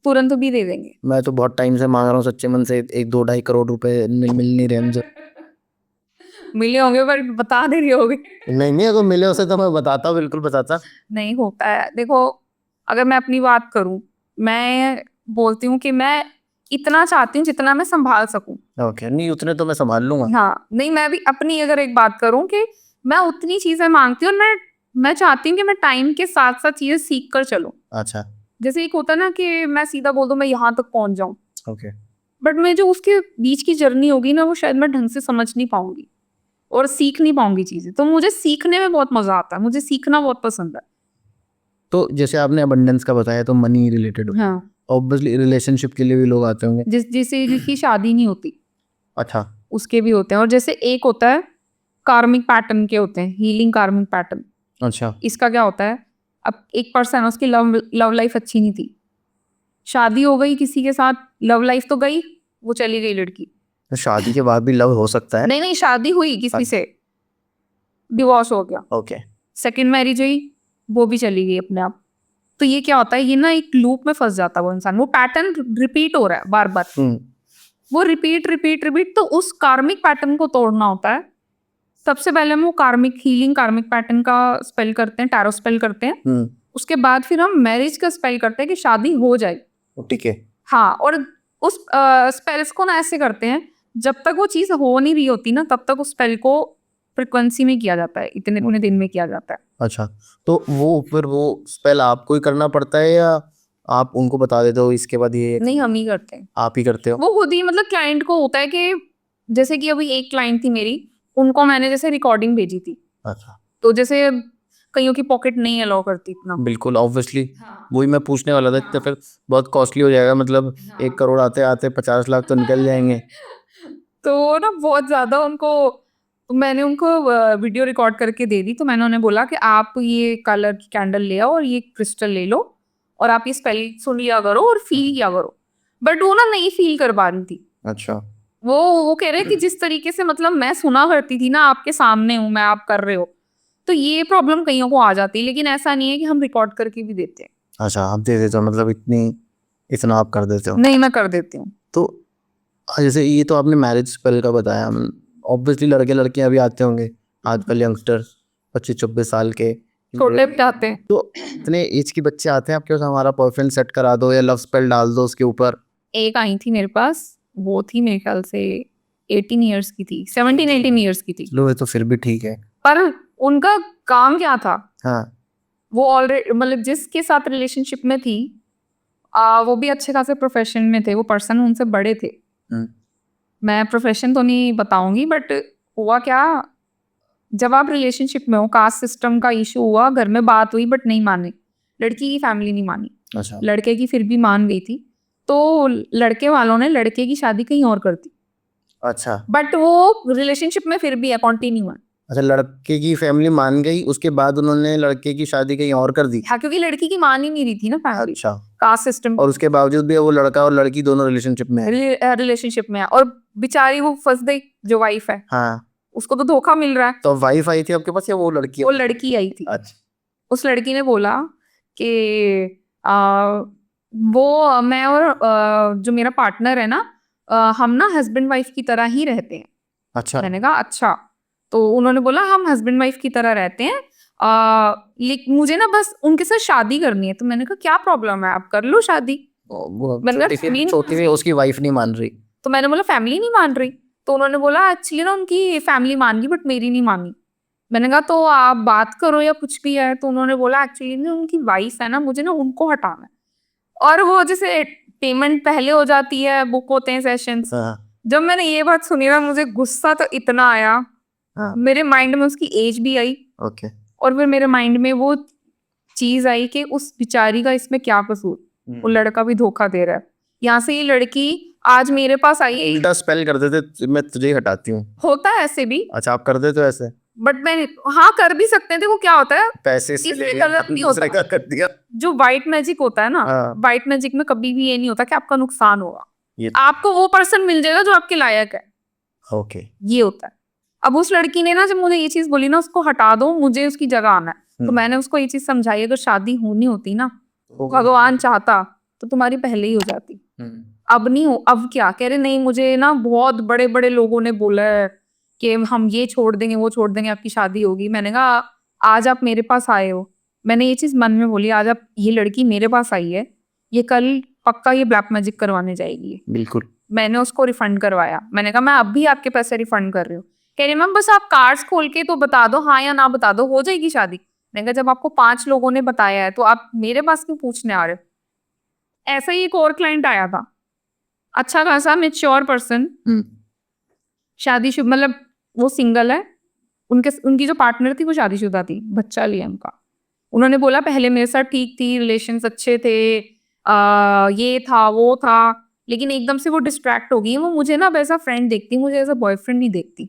तुरंत भी दे देंगे। मैं तो बहुत टाइम से मांग रहा हूँ सच्चे मन से, 1-2-2.5 करोड़ रुपए मिल नहीं रहे मुझे। मिले होंगे पर बता दे रही होगी। नहीं नहीं, अगर मिले उसे तो मैं बताता, बिल्कुल बताता। नहीं होता है। देखो अगर मैं अपनी बात करूं, मैं बोलती हूँ कि मैं इतना चाहती हूँ जितना मैं संभाल सकूं। ओके, नहीं उतने तो मैं संभाल लूंगा। हाँ नहीं, मैं भी अपनी अगर एक बात करूं कि मैं उतनी चीजें मांगती हूँ, और मैं चाहती हूँ कि मैं टाइम के साथ साथ चीजें सीख कर चलूं। अच्छा। जैसे एक होता है ना कि मैं सीधा बोल दूं मैं यहाँ तक पहुंच जाऊं, ओके। बट मैं जो उसके बीच की जर्नी होगी ना, वो शायद मैं ढंग से समझ नहीं पाऊंगी और सीख नहीं पाऊंगी चीजें। तो मुझे सीखने में बहुत मजा आता है, मुझे सीखना बहुत पसंद है। तो जैसे आपने अबंडेंस का बताया तो मनी रिलेटेड, हाँ ऑब्वियसली रिलेशनशिप के लिए भी लोग आते होंगे। जिसे जिसकी शादी नहीं होती अच्छा। उसके भी होते हैं। और जैसे एक होता है कार्मिक पैटर्न के होते हैं, हीलिंग कार्मिक पैटर्न। अच्छा। इसका क्या होता है, अब एक पर्सन है, उसकी लव लाइफ अच्छी नहीं थी, शादी हो गई किसी के साथ, लव लाइफ तो गई, वो चली गई लड़की। तो शादी के बाद भी लव हो सकता है? नहीं नहीं, शादी हुई किसी से, डिवोर्स हो गया, ओके। सेकंड मैरिज हुई, वो भी चली गई अपने आप। तो ये क्या होता है, ये ना एक लूप में फंस जाता है वो इंसान, वो पैटर्न रिपीट हो रहा है बार बार, वो रिपीट रिपीट रिपीट। तो उस कार्मिक पैटर्न को तोड़ना होता है। सबसे पहले हम वो कार्मिक हीलिंग कार्मिक पैटर्न का स्पेल करते हैं, टैरो स्पेल करते हैं। उसके बाद फिर हम मैरिज का स्पेल करते हैं कि शादी हो जाए। ठीक है। हाँ, और उस स्पेल्स को ना ऐसे करते हैं, जब तक वो चीज हो नहीं रही होती ना, तब तक उस स्पेल को फ्रिक्वेंसी में किया जाता है, इतने उतने दिन में किया जाता है। अच्छा, तो वो स्पेल आपको ही करना पड़ता है या आप उनको बता देते हो इसके बाद ये? नहीं, हम ही करते हैं। आप ही करते हो? वो खुद ही, मतलब क्लाइंट को होता है कि जैसे कि अभी एक क्लाइंट थी मेरी, उनको मैंने जैसे रिकॉर्डिंग भेजी थी, अच्छा। तो जैसे कईयों की पॉकेट नहीं अलाउ करती इतना। बिल्कुल ऑब्वियसली। हाँ। वही मैं पूछने वाला था, तो फिर बहुत कॉस्टली हो जाएगा, मतलब 1 करोड़ आते आते 50 लाख तो निकल जाएंगे। तो ना बहुत ज्यादा उनको, तो मैंने उनको वीडियो रिकॉर्ड करके दे दी। तो मैंने उन्हें बोला कि आप ये कलर की कैंडल ले आओ और ये क्रिस्टल ले लो, और आप ये स्पेल सुन लिया करो और फील किया करो। बट वो ना नहीं फील कर पा रही थी। अच्छा। वो कह रहे कि जिस तरीके से, मतलब मैं सुना करती थी ना, आपके सामने हूँ मैं, आप कर रहे हो, तो ये प्रॉब्लम कईयों को आ जाती है। लेकिन ऐसा नहीं है कि हम रिकॉर्ड करके भी देते हैं। अच्छा, आप दे देते हो, मतलब इतना आप कर देते हो? नहीं, मैं कर देती हूँ। तो जैसे ये तो आपने मैरिज स्पेल का बताया, ऑब्वियसली लड़के लड़कियां भी आते होंगे आजकल, यंगस्टर 25-26 साल के। छोटे भी आते हैं। तो इतने एज के बच्चे आते हैं आपके पास, हमारा परफ्यूम सेट करा दो या लव स्पेल डाल दो उसके ऊपर? एक आई थी मेरे पास, वो थी मेरे ख्याल से 18 ईयर्स की थी, 17-18 ईयर्स की थी। लो, ये तो फिर भी ठीक है। पर उनका काम क्या था, हाँ। वो ऑलरेडी, मतलब जिसके साथ रिलेशनशिप में थी, वो भी अच्छे खासे प्रोफेशन में थे, वो पर्सन उनसे बड़े थे। मैं प्रोफेशन तो नहीं बताऊंगी, बट हुआ क्या, जब आप रिलेशनशिप में हो, कास्ट सिस्टम का इशू हुआ, घर में बात हुई बट नहीं मानी, लड़की की फैमिली नहीं मानी। अच्छा। लड़के की फिर भी मान गई थी, तो लड़के वालों ने लड़के की शादी कहीं और कर दी। अच्छा। बट वो रिलेशनशिप में फिर भी है, कॉन्टिन्यू है। अच्छा, लड़के की फैमिली मान गई, उसके बाद उन्होंने लड़के की शादी कहीं और कर दी? हाँ, क्योंकि लड़की की मान ही नहीं रही थी ना फैमिली, अच्छा। Caste system. और उसके बावजूद भी वो लड़का और लड़की दोनों रिलेशनशिप में है? रिलेशनशिप में है, और बेचारी वो फंस गई, जो वाइफ है, हाँ। उसको तो धोखा मिल रहा है। तो वाइफ आई थी आपके पास या वो लड़की? वो लड़की आई थी। अच्छा। उस लड़की ने बोला कि वो, मैं और जो मेरा पार्टनर है ना, हम ना हस्बैंड वाइफ की तरह ही रहते हैं। अच्छा। मैंने कहा अच्छा। तो उन्होंने बोला हम हस्बैंड वाइफ की तरह रहते हैं, लेकिन मुझे ना बस उनके साथ शादी करनी है। तो मैंने कहा क्या प्रॉब्लम है, आप कर लो शादी। वो मैंने कहा छोटी सी उसकी वाइफ नहीं मान रही? तो मैंने बोला फैमिली नहीं मान रही। तो उन्होंने बोला एक्चुअली ना उनकी फैमिली मान गई बट मेरी नहीं मानी। मैंने कहा तो आप बात करो या कुछ भी है। तो उन्होंने बोला एक्चुअली ना उनकी वाइफ है ना, मुझे ना उनको हटाना है। और वो जैसे पेमेंट पहले हो जाती है, बुक होते हैं सेशंस, हाँ। जब मैंने ये बात सुनी ना मुझे गुस्सा तो इतना आया, हाँ मेरे माइंड में उसकी एज भी आई ओके और फिर मेरे माइंड में वो चीज आई कि उस बेचारी का इसमें क्या कसूर, वो लड़का भी धोखा दे रहा है। यहाँ से ये लड़की आज मेरे पास आई है, उल्टा स्पेल कर देते मैं तुझे ही हटाती हूँ। होता है ऐसे भी, अच्छा आप कर देते हो ऐसे? बट मैं हाँ कर भी सकते हैं। देखो क्या होता है, पैसे से इसमें ले गलत नहीं दूसरे होता। का कर दिया। जो व्हाइट मैजिक होता है ना, हाँ व्हाइट मैजिक में कभी भी ये नहीं होता कि आपका नुकसान होगा, ये आपको वो पर्सन मिल जाएगा जो आपके लायक है, ओके ये होता है। अब उस लड़की ने ना जब मुझे ये चीज बोली ना उसको हटा दो, मुझे उसकी जगह आना है, तो मैंने उसको ये चीज समझाई अगर शादी होनी होती ना, भगवान चाहता तो तुम्हारी पहले ही हो जाती। अब नहीं हो, अब क्या कह रहे, नहीं मुझे ना बहुत बड़े बड़े लोगों ने बोला है कि हम ये छोड़ देंगे वो छोड़ देंगे आपकी शादी होगी। मैंने कहा आज आप मेरे पास आए हो, मैंने ये चीज मन में बोली, आज आप ये लड़की मेरे पास आई है, ये कल पक्का ये ब्लैक मैजिक करवाने जाएगी। बिल्कुल मैंने उसको रिफंड करवाया, मैंने कहा मैं अब भी आपके पैसे रिफंड कर रही हूँ। कह रही मैम बस आप कार्ड्स खोल के तो बता दो हाँ या ना बता दो, हो जाएगी शादी। मैंने कहा जब आपको 5 लोगों ने बताया है तो आप मेरे पास क्यों पूछने आ रहे हो। ऐसा ही एक और क्लाइंट आया था, अच्छा खासा मेच्योर पर्सन, शादीशुदा, मतलब वो सिंगल है, उनकी जो पार्टनर थी वो शादीशुदा थी, बच्चा लिया उनका। उन्होंने बोला पहले मेरे साथ ठीक थी, रिलेशंस अच्छे थे, ये था वो था, लेकिन एकदम से वो डिस्ट्रैक्ट हो गई। वो मुझे ना एज अ फ्रेंड देखती, मुझे एज अ बॉयफ्रेंड नहीं देखती।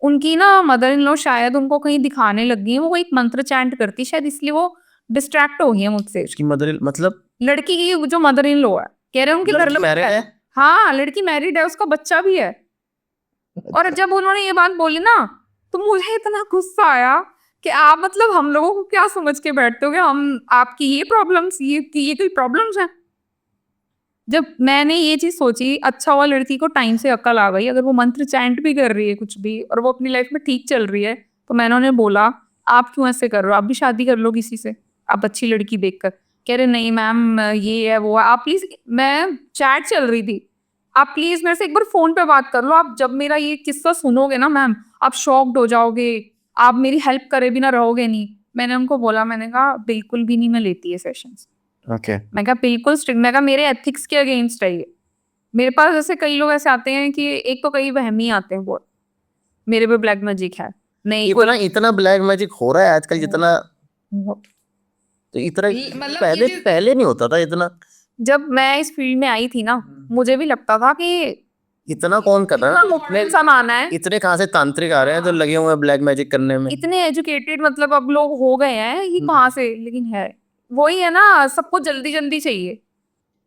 उनकी ना मदर इन लॉ शायद उनको कहीं दिखाने लग गई है, वो एक मंत्र चैंट करती शायद, इसलिए वो डिस्ट्रैक्ट हो गई है मुझसे। उसकी मदर मतलब लड़की की जो मदर इन लॉ है, कह रहे हैं उनके घर में मैरिड है? हाँ लड़की मैरिड है, उसका बच्चा भी है। और जब उन्होंने ये बात बोली ना तो मुझे इतना गुस्सा आया कि आप मतलब हम लोगों को क्या समझ के बैठते हो कि हम आपकी ये प्रॉब्लम्स, ये कोई प्रॉब्लम्स हैं। जब मैंने ये चीज सोची, अच्छा हुआ लड़की को टाइम से अक्ल आ गई, अगर वो मंत्र चैंट भी कर रही है कुछ भी और वो अपनी लाइफ में ठीक चल रही है, तो मैंने उन्हें बोला आप क्यों ऐसे कर रहे हो, आप भी शादी कर लो किसी से, आप अच्छी लड़की देखकर। कह रहे नहीं मैम ये है वो है, आप प्लीज, मैं चैट चल रही थी, आप प्लीज मेरे से एक बार फोन पे बात कर लो, आप जब मेरा ये किस्सा सुनोगे ना मैम आप शॉक्ड हो जाओगे, आप मेरी हेल्प करे बिना रहोगे नहीं। मैंने उनको बोला, मैंने कहा बिल्कुल भी नहीं मैं लेती है सेशंस। ओके मैं कहा बिल्कुल स्ट्रिक्ट, मैं कहा मेरे एथिक्स के अगेंस्ट है ये। मेरे पास ऐसे कई लोग ऐसे आते हैं कि एक तो कई वहमी आते हैं बहुत, मेरे पे ब्लैक मैजिक है, नहीं इतना इतना ब्लैक मैजिक हो रहा है आजकल जितना, कोई तो इतना मतलब पहले पहले नहीं होता था इतना। जब मैं इस फील्ड में आई थी ना मुझे भी लगता था कि इतना कौन कर रहा है? इतना सामान है, इतने कहाँ से तांत्रिक आ रहे हैं जो लगे हुए हैं ब्लैक मैजिक करने में। इतने एजुकेटेड मतलब अब लोग हो गए हैं, ये कहाँ से, लेकिन है वही है ना, सबको जल्दी जल्दी चाहिए।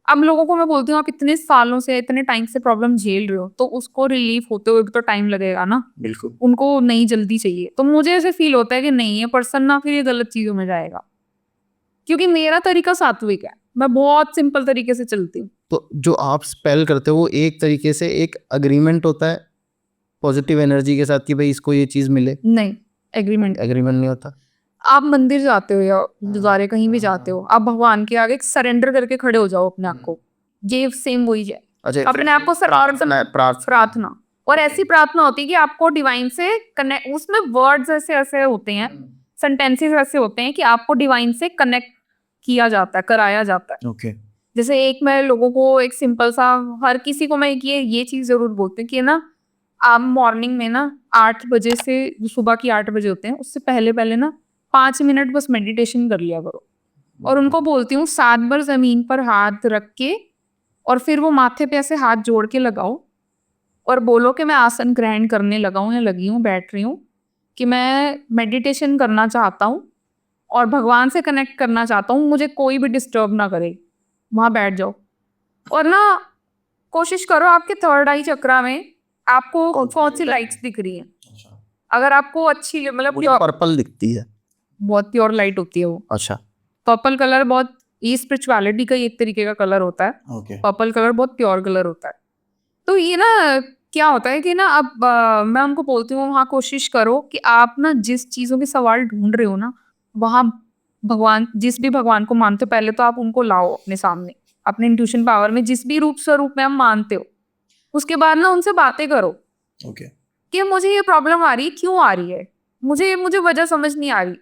अब लोगों को मैं बोलती हूँ आप इतने सालों से इतने टाइम से प्रॉब्लम झेल रहे हो तो उसको रिलीफ होते हुए भी तो टाइम लगेगा ना। बिल्कुल उनको नहीं जल्दी चाहिए, तो मुझे ऐसे फील होता है कि नहीं ये पर्सन ना फिर ये गलत चीजों में जाएगा, क्योंकि मेरा तरीका सात्विक है, मैं बहुत सिंपल तरीके से चलती हूँ। तो जो आप स्पेल करते हो वो एक तरीके से एक अग्रीमेंट होता है पॉजिटिव एनर्जी के साथ कि भाई इसको ये चीज मिले? नहीं एग्रीमेंट, एग्रीमेंट नहीं होता। आप मंदिर जाते हो या गुरुद्वारे कहीं भी जाते हो, आप भगवान के आगे सरेंडर करके खड़े हो जाओ अपने आप को, ये सेम वही है, अच्छा अपने आप को प्रार्थना। और ऐसी प्रार्थना होती है कि आपको डिवाइन से कनेक्ट, उसमें वर्ड्स ऐसे ऐसे होते हैं, सेंटेंसेस ऐसे होते हैं कि आपको डिवाइन से कनेक्ट किया जाता है, कराया जाता है। ओके जैसे एक मैं लोगों को एक सिंपल सा, हर किसी को मैं ये चीज जरूर बोलती हूँ कि ना आप मॉर्निंग में ना 8 बजे से, जो सुबह की 8 बजे होते हैं उससे पहले पहले ना 5 मिनट बस मेडिटेशन कर लिया करो। और उनको बोलती हूँ 7 बार जमीन पर हाथ रख के और फिर वो माथे पे ऐसे हाथ जोड़ के लगाओ और बोलो कि मैं आसन ग्रहण करने लगा हूँ या लगी हूँ, बैठ रही हूँ, कि मैं मेडिटेशन करना चाहता हूँ और भगवान से कनेक्ट करना चाहता हूँ, मुझे कोई भी डिस्टर्ब ना करे, वहां बैठ जाओ। और ना कोशिश करो आपके थर्ड आई चक्रा में आपको कौन सी लाइट्स दिख रही है, अगर आपको अच्छी मतलब पर्पल दिखती है, बहुत प्योर लाइट होती है वो। अच्छा पर्पल कलर बहुत, ये स्पिरिचुअलिटी का एक तरीके का कलर होता है, ओके पर्पल कलर बहुत प्योर कलर होता है। तो ये ना क्या होता है कि ना अब मैं उनको बोलती हूँ वहाँ कोशिश करो कि आप ना जिस चीजों के सवाल ढूंढ रहे हो ना वहाँ भगवान, जिस भी भगवान को मानते हो पहले तो आप उनको लाओ अपने सामने, अपने इंट्यूशन पावर में जिस भी रूप स्वरूप में आप मानते हो, उसके बाद ना उनसे बातें करो ओके कि मुझे ये प्रॉब्लम आ रही है, क्यों आ रही है, मुझे मुझे वजह समझ नहीं आ रही।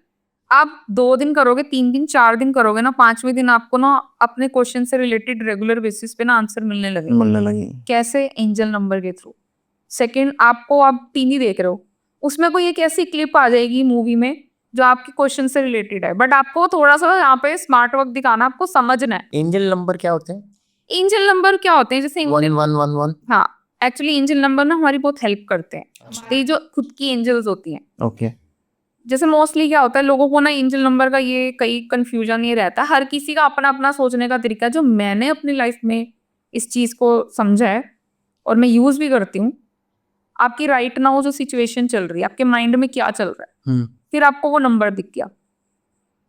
आप 2 दिन करोगे, 3 दिन, 4 दिन करोगे ना, 5वें दिन आपको ना अपने क्वेश्चन से रिलेटेड रेगुलर बेसिस पे ना आंसर मिलने लगेगा। मिलने लगी। कैसे? एंजल नंबर के थ्रू। सेकंड, आपको आप टीवी देख रहे हो, उसमें कोई एक ऐसी क्लिप आ जाएगी मूवी में जो आपके क्वेश्चन से रिलेटेड है, बट आपको थोड़ा-सा यहाँ पे स्मार्ट वर्क दिखाना, आपको समझना है। एंजल नंबर क्या होते हैं? एंजल नंबर क्या होते हैं? जैसे 1111। हाँ, एक्चुअली एंजल नंबर ना हमारी बहुत हेल्प करते हैं। ये जो खुद की एंजल्स होती हैं। ओके। जैसे मोस्टली क्या होता है, लोगों को ना एंजल नंबर का ये कई कंफ्यूजन ये रहता है, हर किसी का अपना अपना सोचने का तरीका है। जो मैंने अपनी लाइफ में इस चीज को समझा है और मैं यूज भी करती हूँ, आपकी राइट नाउ जो सिचुएशन चल रही है, आपके माइंड में क्या चल रहा है, फिर आपको वो नंबर दिख गया,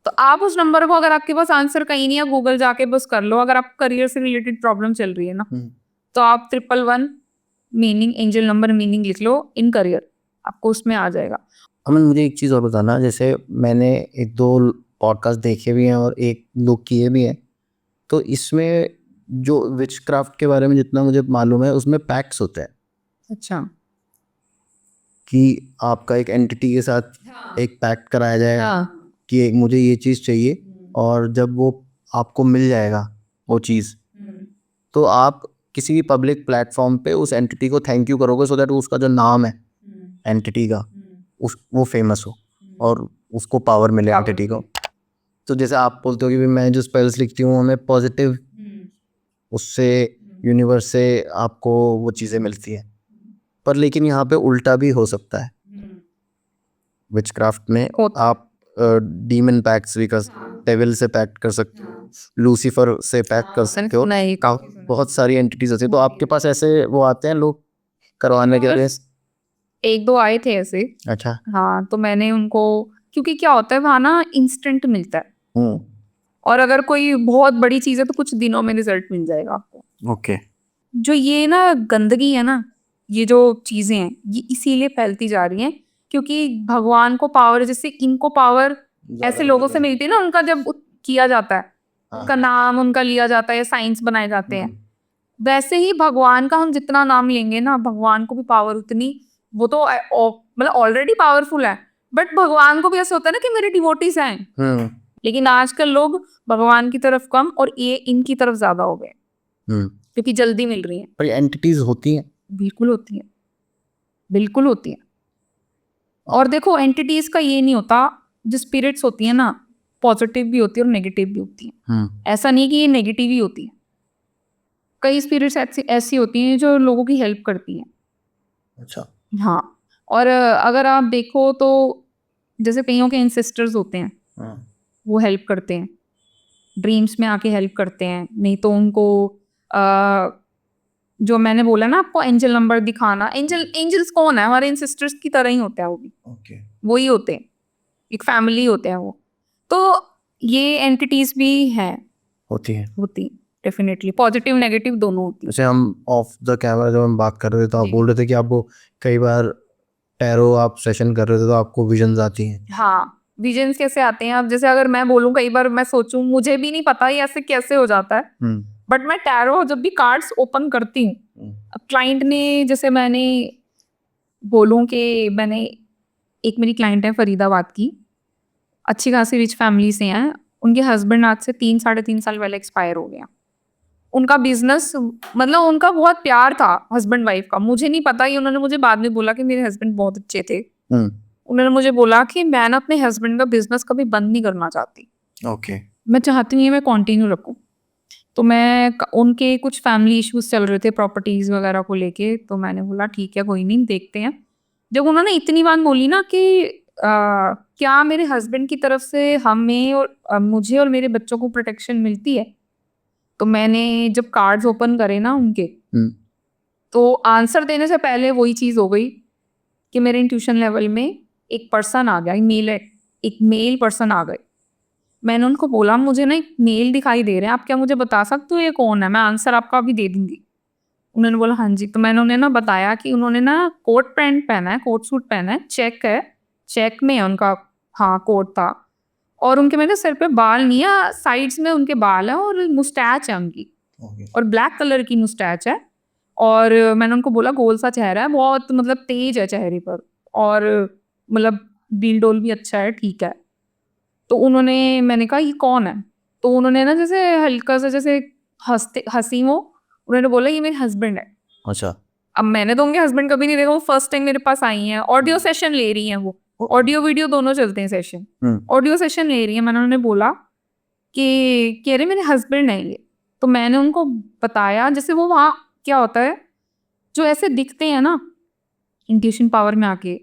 तो आप उस नंबर को, अगर आपके पास आंसर कहीं नहीं है, गूगल जाके बस कर लो। अगर आपको करियर से रिलेटेड प्रॉब्लम चल रही है ना, तो आप 111 मीनिंग, एंजल नंबर मीनिंग लिख लो इन करियर, आपको उसमें आ जाएगा। अमन, मुझे एक चीज़ और बताना, जैसे मैंने 1-2 पॉडकास्ट देखे भी हैं और 1-2 किए भी हैं, तो इसमें जो विचक्राफ्ट के बारे में जितना मुझे मालूम है, उसमें पैक्ट्स होते हैं अच्छा। कि आपका एक एंटिटी के साथ एक पैक्ट कराया जाएगा हाँ। कि मुझे ये चीज़ चाहिए, और जब वो आपको मिल जाएगा वो चीज़, तो आप किसी भी पब्लिक प्लेटफॉर्म पे उस एंटिटी को थैंक यू करोगे, सो दैट उसका जो नाम है एंटिटी का, वो फेमस हो और उसको पावर मिले एंटिटी को। तो जैसे आप बोलते हो कि मैं जो स्पेल्स लिखती हूँ हमें पॉजिटिव, उससे यूनिवर्स से आपको वो चीज़ें मिलती हैं, पर लेकिन यहाँ पे उल्टा भी हो सकता है। विचक्राफ्ट में आप डीमन पैक्ट्स भी कर, डेविल से पैक्ट कर सकते हो, लूसीफर से पैक्ट कर सकते हो, बहुत सारी एंटिटीज होती है। तो आपके पास ऐसे वो आते हैं लोग करवाने के लिए? 1-2 आए थे ऐसे। अच्छा। हाँ, तो मैंने उनको, क्योंकि क्या होता है वहाँ ना इंस्टेंट मिलता है, और अगर कोई बहुत बड़ी चीज है तो कुछ दिनों में रिजल्ट मिल जाएगा आपको। ओके। जो ये ना गंदगी है ना, ये जो चीजें हैं, ये इसीलिए फैलती जा रही हैं क्योंकि भगवान को पावर, जैसे इनको पावर ऐसे लोगों से मिलती है ना, उनका जब किया जाता है, उनका नाम उनका लिया जाता है या साइंस बनाए जाते हैं, वैसे ही भगवान का हम जितना नाम लेंगे ना, भगवान को भी पावर उतनी, वो तो मतलब ऑलरेडी पावरफुल है, बट भगवान को भी ऐसा होता है ना कि मेरे डिवोटीज हैं, लेकिन आजकल लोग भगवान की तरफ कम और ये इनकी तरफ ज्यादा हो गए क्योंकि जल्दी मिल रही है। पर एंटिटीज होती हैं? बिल्कुल होती है, बिल्कुल होती है। और देखो, एंटिटीज का ये नहीं होता, जो स्पिरिट्स होती है ना, पॉजिटिव भी होती है और नेगेटिव भी होती है। ऐसा नहीं कि ये नेगेटिव ही होती है, कई स्पिरिट्स ऐसी ऐसी होती हैं जो लोगों की हेल्प करती हैं। अच्छा। हाँ, और अगर आप देखो तो जैसे कईयों के एंसेस्टर्स होते हैं, वो हेल्प करते हैं, ड्रीम्स में आके हेल्प करते हैं, नहीं तो उनको जो मैंने बोला ना आपको, एंजल नंबर दिखाना, एंजल्स कौन है? हमारे एंसेस्टर्स की तरह ही होते हैं वो भी, वही होते हैं, एक फैमिली होते हैं वो। तो ये एंटिटीज भी हैं, होती डेफिनेटली, पॉजिटिव नेगेटिव दोनों होती हैं। जैसे हम ऑफ द कैमरा जब हम बात कर रहे थे तो आप बोल रहे थे कि आपको कई बार टैरो आप सेशन कर रहे थे तो आपको विजन्स आती हैं। हाँ, विजन्स कैसे आते हैं? अब जैसे अगर मैं बोलूँ, कई बार मैं सोचूं, मुझे भी नहीं पता ये ऐसे कैसे हो जाता है, बट मैं टैरो जब भी कार्ड्स ओपन करती हूँ, अब क्लाइंट ने, जैसे मैंने बोलूँ कि मैंने, एक मेरी क्लाइंट है फरीदाबाद की, अच्छी खासी रिच फैमिली से हैं, उनके हस्बैंड आज से 3-3.5 साल पहले एक्सपायर हो गया। उनका बिजनेस, मतलब उनका बहुत प्यार था हस्बैंड वाइफ का, मुझे नहीं पता, ये उन्होंने मुझे बाद में बोला कि मेरे हस्बैंड बहुत अच्छे थे। उन्होंने मुझे बोला कि मैं ना अपने हस्बैंड का बिजनेस कभी बंद नहीं करना चाहती, ओके। मैं चाहती नहीं मैं कंटिन्यू रखूं। तो उनके कुछ फैमिली इश्यूज चल रहे थे प्रॉपर्टीज वगैरह को लेके, तो मैंने बोला ठीक है, कोई नहीं, देखते हैं। जब उन्होंने इतनी बात बोली ना कि क्या मेरे हस्बैंड की तरफ से हमें और मुझे और मेरे बच्चों को प्रोटेक्शन मिलती है, तो मैंने जब कार्ड्स ओपन करे ना उनके, तो आंसर देने से पहले वही चीज हो गई कि मेरे इंट्यूशन लेवल में एक पर्सन आ गया, एक मेल पर्सन आ गए। मैंने उनको बोला, मुझे ना एक मेल दिखाई दे रहे हैं, आप क्या मुझे बता सकते हो ये कौन है? मैं आंसर आपका अभी दे दूंगी। उन्होंने बोला हाँ जी। तो मैंने उन्हें ना बताया कि उन्होंने ना कोट पैंट पहना है, कोट सूट पहना है, चेक है, चेक में है उनका, हाँ कोट था, और उनके मेरे सिर पे बाल नहीं है, साइड्स में उनके बाल है, और मुस्टैच है उनकी, और ब्लैक कलर की मुस्टैच है। और मैंने उनको बोला गोल सा चेहरा है, बहुत मतलब तेज है चेहरे पर, और मतलब डील डोल भी अच्छा है, ठीक है। तो उन्होंने, मैंने कहा ये कौन है? तो उन्होंने ना जैसे हल्का सा जैसे हंसी वो, उन्होंने बोला ये मेरे हस्बैंड है। अच्छा। अब मैंने तो उनके हस्बैंड कभी नहीं देखा, वो फर्स्ट टाइम मेरे पास आई हैं, ऑडियो सेशन ले रही हैं, वो ऑडियो वीडियो दोनों चलते हैं सेशन, ऑडियो सेशन ले रही है। मैंने उन्हें बोला कि कह रहे मेरे हस्बैंड है ये। तो मैंने उनको बताया, जैसे वो वहाँ क्या होता है जो ऐसे दिखते हैं ना इंट्यूशन पावर में आके,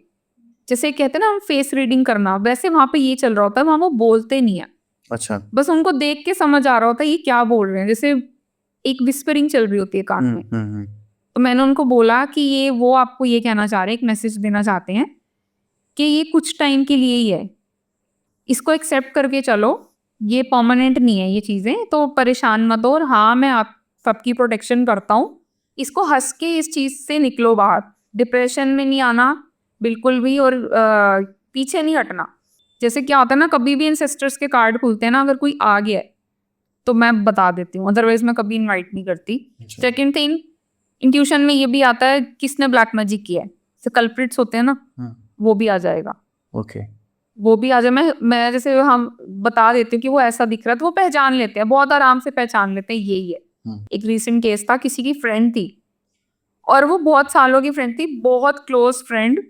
जैसे कहते हैं ना हम फेस रीडिंग करना, वैसे वहाँ पे ये चल रहा होता है, वहाँ वो बोलते नहीं है। अच्छा। बस उनको देख के समझ आ रहा होता है ये क्या बोल रहे हैं, जैसे एक विस्परिंग चल रही होती है कान में। तो मैंने उनको बोला कि ये वो आपको ये कहना चाह रहे हैं, एक मैसेज देना चाहते हैं कि ये कुछ टाइम के लिए ही है, इसको एक्सेप्ट करके चलो, ये परमानेंट नहीं है ये चीज़ें, तो परेशान मत हो। और हाँ, मैं आप सबकी प्रोटेक्शन करता हूँ, इसको हंस के इस चीज़ से निकलो बाहर, डिप्रेशन में नहीं आना बिल्कुल भी, और पीछे नहीं हटना। जैसे क्या होता है ना, कभी भी एंसेस्टर्स के कार्ड खुलते हैं ना, अगर कोई आ गया है तो मैं बता देती हूँ, अदरवाइज मैं कभी इनवाइट नहीं करती। सेकेंड थिंग, इंट्यूशन में ये भी आता है किसने ब्लैक मैजिक किया है, जैसे कल्प्रिट्स होते हैं ना, वो भी आ जाएगा। ओके। वो भी आ जाए, मैं जैसे हम बता देती हूँ कि वो ऐसा दिख रहा है, तो वो पहचान लेते हैं, बहुत आराम से पहचान लेते हैं यही है। एक रीसेंट केस था, किसी की फ्रेंड थी, और वो बहुत सालों की फ्रेंड थी, बहुत क्लोज फ्रेंड।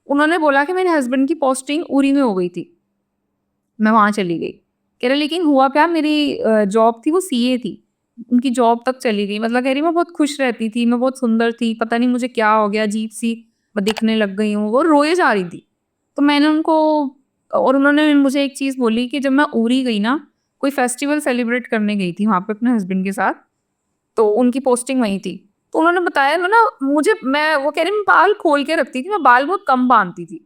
उन्होंने बोला कि मेरे हस्बैंड की पोस्टिंग उरी में हो गई थी, मैं वहाँ चली गई। कह रहे लेकिन हुआ क्या, मेरी जॉब थी वो सीए थी, उनकी जॉब तक चली गई। मतलब कह रही मैं बहुत खुश रहती थी, मैं बहुत सुंदर थी, पता नहीं मुझे क्या हो गया, अजीब सी मैं दिखने लग गई हूँ। वो रोए जा रही थी। तो मैंने उनको, और उन्होंने मुझे एक चीज़ बोली कि जब मैं उरी गई ना, कोई फेस्टिवल सेलिब्रेट करने गई थी वहाँ पे अपने हस्बैंड के साथ, तो उनकी पोस्टिंग वहीं थी। तो उन्होंने बताया ना मुझे, मैं वो कह रही मैं बाल खोल के रखती थी, मैं बाल बहुत कम बांधती थी।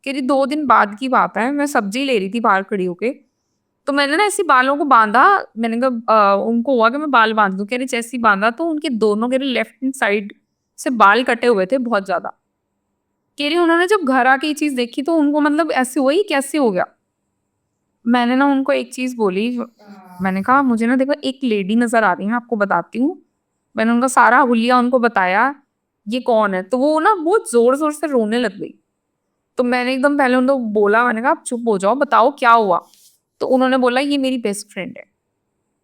कह रही 2 दिन बाद की बात है, मैं सब्जी ले रही थी बाहर खड़ी होके, तो मैंने ना ऐसी बालों को बांधा। मैंने कहा उनको हुआ कि मैं बाल बांध दूं, कह रही जैसी बांधा तो उनके दोनों, कह रही लेफ्ट हैंड साइड से बाल कटे हुए थे बहुत ज्यादा। कह रही उन्होंने जब घर आके ये चीज देखी तो उनको मतलब ऐसे हुआ ये कैसे हो गया। मैंने ना उनको एक चीज बोली, मैंने कहा मुझे ना देखो एक लेडी नजर आ रही है, आपको बताती हूँ। मैंने उनका सारा हुलिया उनको बताया ये कौन है, तो वो ना बहुत जोर जोर से रोने लग गई। तो मैंने एकदम पहले उनको बोला, मैंने कहा आप चुप हो जाओ, बताओ क्या हुआ। तो उन्होंने बोला ये मेरी बेस्ट फ्रेंड है।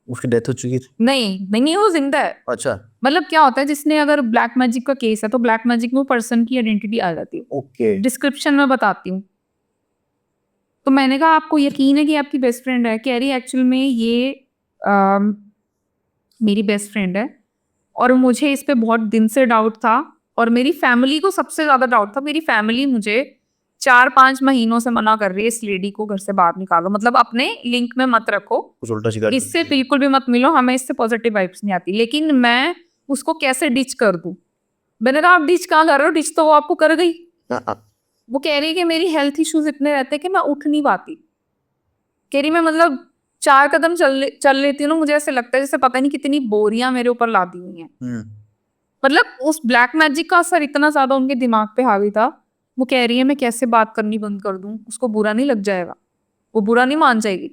उसकी डेथ हो चुकी थी? नहीं नहीं नहीं, वो जिंदा है। अच्छा। मतलब क्या होता है, जिसने अगर ब्लैक मैजिक का केस है तो ब्लैक मैजिक में पर्सन की आइडेंटिटी आ जाती है। ओके। डिस्क्रिप्शन में बताती हूँ। तो मैंने कहा आपको यकीन है कि आपकी बेस्ट फ्रेंड है? कह रही एक्चुअल में ये मेरी बेस्ट फ्रेंड है, और मुझे इस पे बहुत दिन से डाउट था, और मेरी फैमिली को सबसे ज्यादा डाउट था। मेरी फैमिली मुझे 4-5 महीनों से मना कर रही है इस लेडी को घर से बाहर निकालो, मतलब अपने लिंक में मत रखो, कुछ उल्टा सीधा इससे बिल्कुल भी मत मिलो, हमें इससे पॉजिटिव वाइब्स नहीं आती। लेकिन मैं उसको कैसे डिच कर दूं? मैंने कहा आप डिच कहाँ कर रहे हो, डिच तो वो आपको कर गई। वो कह रही कि मेरी हेल्थ इश्यूज इतने रहते हैं कि मैं उठ नहीं पाती। कह रही मैं मतलब 4 कदम चल लेती हूँ ना, मुझे ऐसे लगता है जैसे पता नहीं कितनी बोरियां मेरे ऊपर लादी हुई हैं। मतलब उस ब्लैक मैजिक का असर इतना ज्यादा उनके दिमाग पे हावी था। वो कह रही है मैं कैसे बात करनी बंद कर दूं, उसको बुरा नहीं लग जाएगा, वो बुरा नहीं मान जाएगी।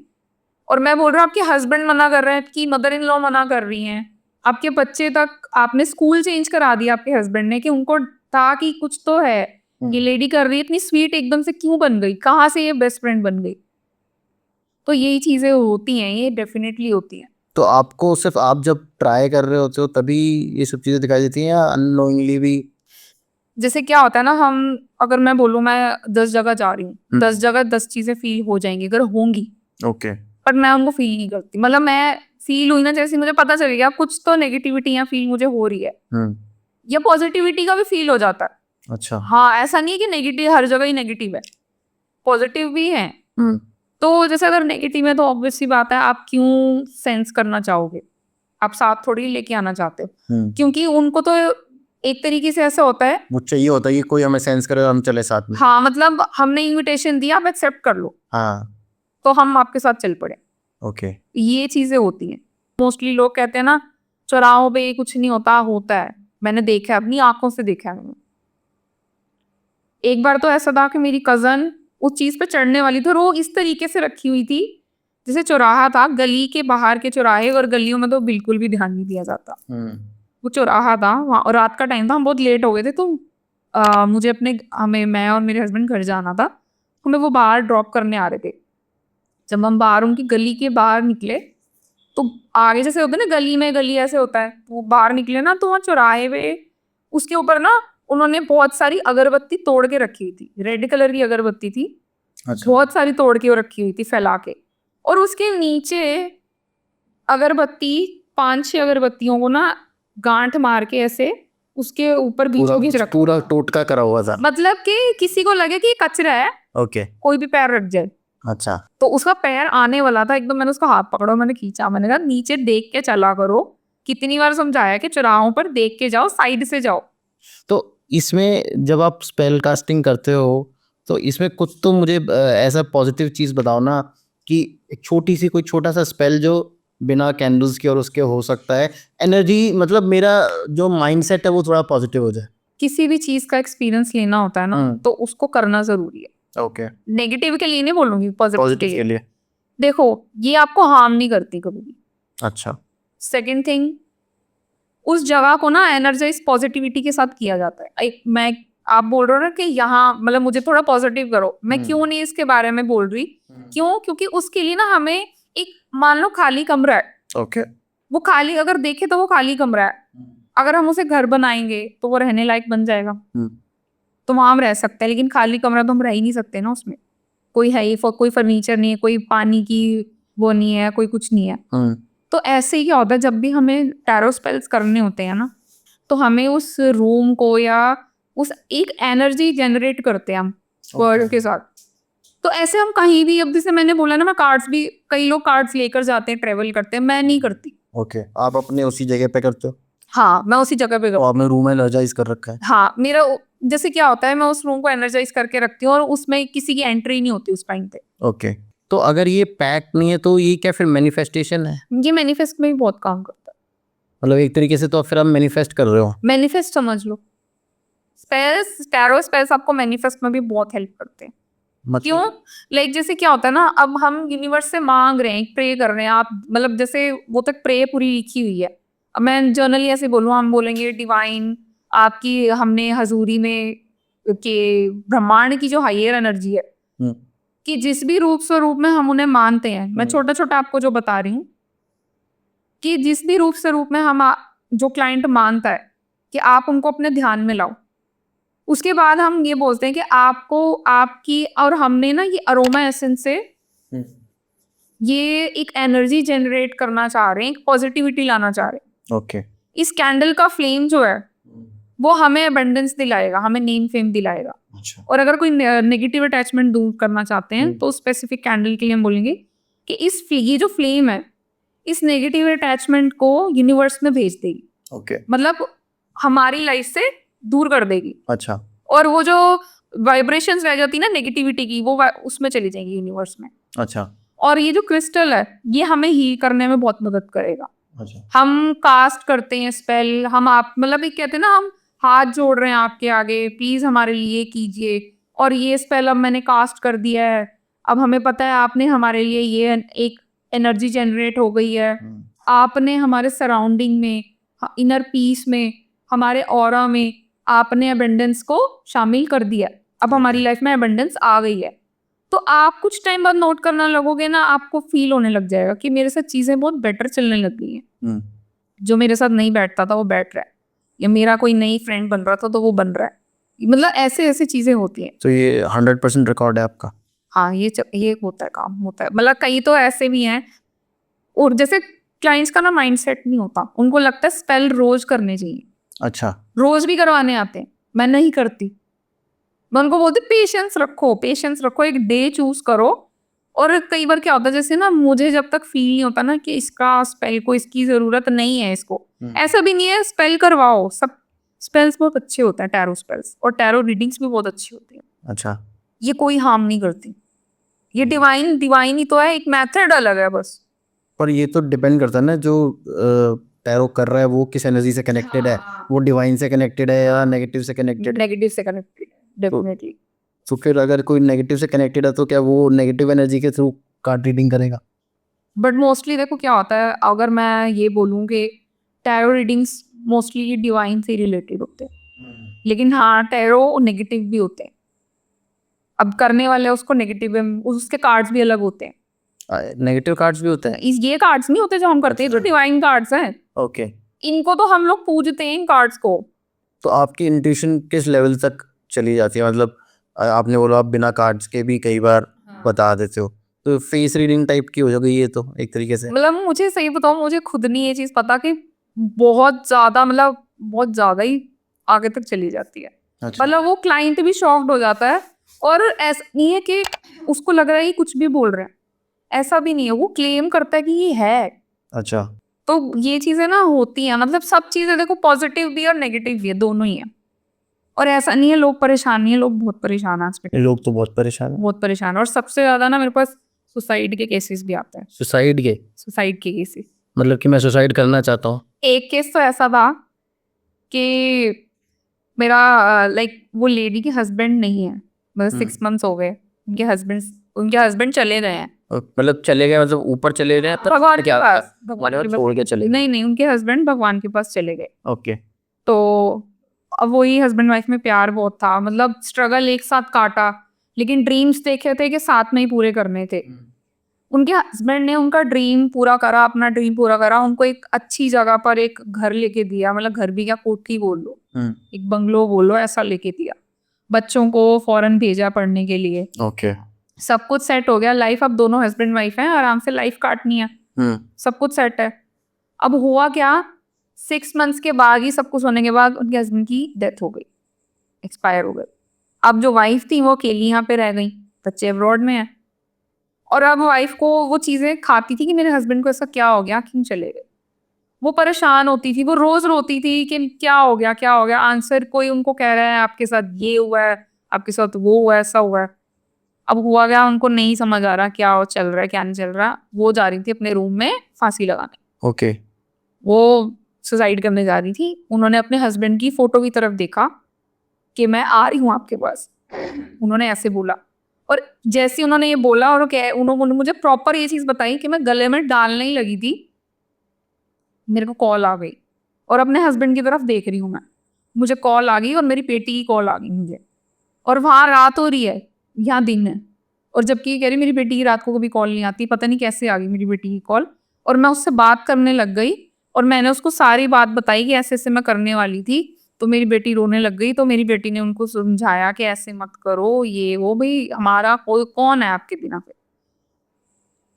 और मैं बोल रहा हूँ आपके हस्बैंड मना कर रहे हैं, आपकी मदर इन लॉ मना कर रही हैं, आपके बच्चे तक, आपने स्कूल चेंज करा दिया आपके हस्बैंड ने, कि उनको था कि कुछ तो है, ये लेडी कर रही है, इतनी स्वीट एकदम से क्यों बन गई, कहाँ से ये बेस्ट फ्रेंड बन गई। तो यही चीजें होती हैं, ये डेफिनेटली होती हैं। तो आपको सिर्फ आप जब ट्राई कर रहे होते हो तभी ये सब चीजें दिखाई देती हैं, या अननोइंगली भी? जैसे क्या होता है ना, हम अगर मैं बोलूँ मैं 10 जगह जा रही हूँ, 10 जगह 10 चीजें फील हो जाएंगी अगर होंगी, ओके। पर मैं उनको फील नहीं करती। मतलब मैं फील हुई ना, जैसे मुझे पता चल गया कुछ तो नेगेटिविटी या फील मुझे हो रही है, या पॉजिटिविटी का भी फील हो जाता है। अच्छा। हाँ, ऐसा नहीं है कि नेगेटिव हर जगह ही नेगेटिव है, पॉजिटिव भी है। तो जैसे अगर नेगेटिव है तो ऑब्वियस सी बात है, आप क्यों सेंस करना चाहोगे, आप साथ थोड़ी लेके आना चाहते हो। क्योंकि उनको तो एक तरीके से ऐसा होता है, मुझे चाहिए होता है कि कोई हमें सेंस करे और हम चले साथ में। हाँ मतलब हमने इनविटेशन दिया, आप एक्सेप्ट कर लो, हाँ। तो हम आपके साथ चल पड़े। ओके। ये चीजें होती हैं। मोस्टली लोग कहते हैं ना चौराहों पे कुछ नहीं होता, होता है। मैंने देखा है, अपनी आंखों से देखा है मैंने। एक बार तो ऐसा था कि मेरी कजन उस चीज पे चढ़ने वाली थी, और वो इस तरीके से रखी हुई थी जैसे चौराहा था, गली के बाहर के चौराहे, और गलियों में तो बिल्कुल भी ध्यान नहीं दिया जाता। वो चौराहा था वहाँ, और रात का टाइम था, हम बहुत लेट हो गए थे, तो मुझे मैं और मेरे हस्बैंड घर जाना था, हमें वो बाहर ड्रॉप करने आ रहे थे। जब हम बाहर उनकी गली के बाहर निकले तो आगे जैसे होता है ना, गली ऐसे होता है, वो बाहर निकले ना तो वहाँ चौराहे पे उसके ऊपर ना उन्होंने बहुत सारी अगरबत्ती तोड़ के रखी हुई थी, रेड कलर की अगरबत्ती थी। अच्छा। बहुत सारी तोड़ के वो रखी हुई थी फैला के, और उसके नीचे अगरबत्ती 5-6 अगरबत्तियों को ना गांठ मार के ऐसे उसके ऊपर बीचों बीच रखा, पूरा टोटका करा हुआ था। मतलब कि किसी को लगे कि ये कचरा है, ओके। कोई भी पैर रख जाए। अच्छा। तो उसका पैर आने वाला था एकदम, मैंने उसका हाथ पकड़ा, मैंने खींचा, मैंने कहा नीचे देख के चला करो। कितनी बार समझाया कि चौराहों पर देख के जाओ, साइड से जाओ। तो इसमें जब आप स्पेल कास्टिंग करते हो तो इसमें कुछ तो मुझे ऐसा पॉजिटिव चीज़ बताओ ना कि एक छोटी सी कोई छोटा सा स्पेल जो बिना कैंडल्स के और उसके हो सकता है, एनर्जी मतलब मेरा जो माइंडसेट है वो थोड़ा पॉजिटिव हो जाए। किसी भी चीज का एक्सपीरियंस लेना होता है ना, तो उसको करना जरूरी है। ओके। नेगेटिव के लिए नहीं बोलूंगी, पॉजिटिव पॉजिटिव के के लिए। लिए। देखो, ये आपको हार्म नहीं करती कभी भी। अच्छा। सेकेंड थिंग, उस जगह को ना एनर्जाइज पॉजिटिविटी के साथ किया जाता है। मैं आप बोल रहे हो ना कि यहाँ मतलब मुझे थोड़ा पॉजिटिव करो, मैं क्यों नहीं इसके बारे में बोल रही, क्यों? क्योंकि उसके लिए ना हमें एक, मान लो खाली कमरा है, ओके। वो खाली अगर देखे तो वो खाली कमरा है, अगर हम उसे घर बनाएंगे तो वो रहने लायक बन जाएगा, तो वहां हम रह सकते हैं। लेकिन खाली कमरा तो हम रह ही नहीं सकते ना, उसमें कोई है ही, कोई फर्नीचर नहीं है, कोई पानी की वो नहीं है, कोई कुछ नहीं है। तो ऐसे ही क्या होता है, जब भी हमें टैरो स्पेल्स करने होते हैं ना, तो हमें उस रूम को या उस एक एनर्जी जनरेट करते हैं हम वर्ड के साथ। तो ऐसे हम कहीं भी, अब जैसे मैंने बोला ना, मैं कार्ड्स भी, कई लोग कार्ड्स लेकर जाते हैं, ट्रेवल करते हैं, मैं नहीं करती। ओके। आप अपने उसी जगह पे करते हो? हाँ, मैं उसी जगह पे तो आपने रूम एनर्जाइज कर रखा है? हाँ, मेरा जैसे क्या होता है, मैं उस रूम को एनर्जाइज करके रखती हूँ और उसमें किसी की एंट्री नहीं होती उस टाइम पे। ओके। तो अगर ये पैक नहीं है तो ये क्या फिर मैनिफेस्टेशन है? ये मैनिफेस्ट में भी बहुत काम करता है। मतलब एक तरीके से तो फिर आप मैनिफेस्ट कर रहे हो। मैनिफेस्ट समझ लो। स्पेल्स, टैरो स्पेल्स आपको मैनिफेस्ट में भी बहुत हेल्प करते हैं। क्यों? लाइक जैसे क्या होता है ना, अब हम यूनिवर्स से मांग रहे हैं, प्रे कर रहे हैं, आप मतलब जैसे वो तक प्रे पूरी लिखी हुई है। अब मैं जनरली ऐसे बोलूँ, हम बोलेंगे डिवाइन आपकी, हमने हजूरी में के ब्रह्मांड की जो हायर एनर्जी है, कि जिस भी रूप स्वरूप में हम उन्हें मानते हैं, मैं छोटा छोटा आपको जो बता रही हूँ, कि जिस भी रूप स्वरूप में हम जो क्लाइंट मानता है कि आप उनको अपने ध्यान में लाओ, उसके बाद हम ये बोलते हैं कि आपको आपकी, और हमने ना ये अरोमा एसेंस से ये एक एनर्जी जनरेट करना चाह रहे हैं, एक पॉजिटिविटी लाना चाह रहे हैं। ओके। इस कैंडल का फ्लेम जो है वो हमें अबंडेंस दिलाएगा, हमें नेम फेम दिलाएगा। अच्छा। और अगर कोई नेगेटिव अटैचमेंट दूर करना चाहते हैं तो स्पेसिफिक कैंडल के लिए हम बोलेंगे कि ये जो फ्लेम है, इस नेगेटिव अटैचमेंट को यूनिवर्स में भेज देगी। ओके। मतलब हमारी लाइफ से दूर कर देगी। अच्छा। और वो जो वाइब्रेशंस रह जाती ना नेगेटिविटी की, वो उसमें चली जाएगी यूनिवर्स में। अच्छा। और ये जो क्रिस्टल है, ये हमें हील करने में बहुत मदद करेगा। अच्छा। हम कास्ट करते हैं स्पेल, हम आप मतलब एक कहते हैं ना, हम हाथ जोड़ रहे हैं आपके आगे, प्लीज हमारे लिए कीजिए, और ये स्पेल अब मैंने कास्ट कर दिया है, अब हमें पता है आपने हमारे लिए ये एक एनर्जी जनरेट हो गई है, आपने हमारे सराउंडिंग में, इनर पीस में, हमारे ऑरा में आपने अबंडेंस को शामिल कर दिया। अब हमारी लाइफ में अबंडेंस आ गई है। तो आप कुछ टाइम बाद नोट करना लगोगे ना, आपको फील होने लग जाएगा कि मेरे साथ चीजें बहुत बेटर चलने लग गई हैं। जो मेरे साथ नहीं बैठता था वो बैठ रहा है, या मेरा कोई नई फ्रेंड बन रहा था तो वो बन रहा है। मतलब ऐसे ऐसे चीजें होती हैं। तो ये 100% रिकॉर्ड है आपका? हाँ, ये होता है, काम होता है। मतलब कई तो ऐसे भी हैं, और जैसे क्लाइंट्स का ना माइंडसेट नहीं होता, उनको लगता है स्पेल रोज करने चाहिए। अच्छा। रोज भी करवाने आते हैं, मैं नहीं करती। मैं उनको बोलती पेशेंस रखो, पेशेंस रखो, एक डे चूज करो। और कई बार क्या होता है, जैसे ना मुझे जब तक फील नहीं होता ना कि इसका स्पेल को, इसकी जरूरत नहीं है इसको, ऐसा भी नहीं है, स्पेल करवाओ। सब स्पेल्स बहुत अच्छे होते हैं, टैरो स्पेल्स और टैरो रीडिंग्स भी बहुत अच्छी होती है। अच्छा। ये कोई हार्म नहीं करती। ये डिवाइन डिवाइन ही तो है, एक मेथड अलग है बस। पर ये तो डिपेंड करता है ना, जो टैरो कर रहा है वो किस एनर्जी से कनेक्टेड है, वो डिवाइन से कनेक्टेड है या नेगेटिव से कनेक्टेड? नेगेटिव से कनेक्टेड, डेफिनेटली। तो फिर अगर कोई नेगेटिव से कनेक्टेड है तो क्या वो नेगेटिव एनर्जी के थ्रू कार्ड रीडिंग करेगा? बट मोस्टली देखो क्या होता है, अगर मैं ये बोलूँ कि टैरो रीडिंग्स मोस्टली डिवाइन से रिलेटेड होते हैं, लेकिन हाँ टैरो नेगेटिव भी होते हैं। अब करने वाले उसको नेगेटिव, उसके कार्ड्स भी अलग होते हैं। नेगेटिव कार्ड्स भी होते हैं? ये कार्ड्स नहीं होते जो हम करते हैं, जो डिवाइन कार्ड्स हैं, ओके। इनको तो हम लोग पूजते हैं, इन कार्ड्स को। तो आपकी इंट्यूशन किस लेवल तक चली जाती है? मतलब आपने बोला आप बिना कार्ड्स के भी कई बार बता देते हो, तो फेस रीडिंग टाइप की हो जाएगी ये तो एक तरीके से। मतलब मुझे सही बताऊं, मुझे खुद नहीं ये चीज पता कि बहुत ज्यादा, मतलब बहुत ज्यादा ही आगे तक चली जाती है। अच्छा। मतलब वो क्लाइंट भी शॉक्ड हो जाता है, और ऐसा नहीं है कि उसको लग रहा है कि कुछ भी बोल रहे हैं, ऐसा भी नहीं है, वो क्लेम करता है कि ये है। अच्छा। तो ये चीजें ना होती हैं, मतलब सब चीजें देखो, पॉजिटिव भी और नेगेटिव भी है, दोनों ही है। और ऐसा नहीं है लोग परेशान नहीं है, लोग बहुत परेशान है आज पे, लोग तो बहुत परेशान है। बहुत परेशान है। और सबसे ज्यादा ना मेरे पास सुसाइड के केसेस भी आते हैं, सुसाइड के? सुसाइड के केसेस। मतलब कि मैं सुसाइड करना चाहता हूँ? एक केस तो ऐसा था कि मेरा लाइक वो लेडी के हस्बैंड नहीं है, मतलब 6 मंथ्स हो गए, उनके हस्बैंड चले गए हैं। मतलब चले गए, मतलब ऊपर चले गए? भगवान के पास, छोड़ के चले गए? नहीं नहीं, उनके हस्बैंड भगवान के पास चले गए। ओके। तो अब वही हस्बैंड वाइफ में प्यार बहुत था, मतलब स्ट्रगल एक साथ काटा, लेकिन ड्रीम्स देखे थे कि साथ में ही पूरे करने थे। उनके हस्बैंड ने उनका ड्रीम पूरा करा, अपना ड्रीम पूरा करा, उनको एक अच्छी जगह पर एक घर लेके दिया, मतलब घर भी क्या, कोठी बोल लो, एक बंगलो बोल लो, ऐसा लेके दिया। बच्चों को फॉरेन भेजा पढ़ने के लिए। ओके। सब कुछ सेट हो गया, लाइफ, अब दोनों हस्बैंड वाइफ हैं, आराम से लाइफ काटनी है, सब कुछ सेट है। अब हुआ क्या, 6 मंथ्स के बाद ही, सब कुछ होने के बाद, उनके हस्बैंड की डेथ हो गई, एक्सपायर हो गए। अब जो वाइफ थी वो अकेली यहाँ पे रह गई, बच्चे अब्रॉड में है। और अब वाइफ को वो चीजें खाती थी कि मेरे हस्बैंड को ऐसा क्या हो गया, क्यों चले गए। वो परेशान होती थी, वो रोज रोती थी कि क्या हो गया, क्या हो गया। आंसर कोई उनको कह रहा है आपके साथ ये हुआ है, आपके साथ वो हुआ है, ऐसा हुआ है। अब हुआ क्या, उनको नहीं समझ आ रहा क्या चल रहा है, क्या नहीं चल रहा। वो जा रही थी अपने रूम में फांसी लगाने, ओके। वो सुसाइड करने जा रही थी। उन्होंने अपने हस्बैंड की फोटो की तरफ देखा कि मैं आ रही हूँ आपके पास, उन्होंने ऐसे बोला। और जैसे उन्होंने ये बोला, और उन्होंने मुझे प्रॉपर ये चीज बताई कि मैं गले में डालने ही लगी थी, मेरे को कॉल आ गई, और अपने हस्बैंड की तरफ देख रही हूँ मैं, मुझे कॉल आ गई, और मेरी बेटी की कॉल आ गई मुझे, और वहां रात हो रही है, यहाँ दिन है। और जबकि ये कह रही मेरी बेटी की रात को कभी कॉल नहीं आती, पता नहीं कैसे आ गई मेरी बेटी की कॉल। और मैं उससे बात करने लग गई, और मैंने उसको सारी बात बताई कि ऐसे ऐसे मैं करने वाली थी। तो मेरी बेटी रोने लग गई, तो मेरी बेटी ने उनको समझाया कि ऐसे मत करो, ये वो, भाई हमारा कोई कौन है आपके बिना पे।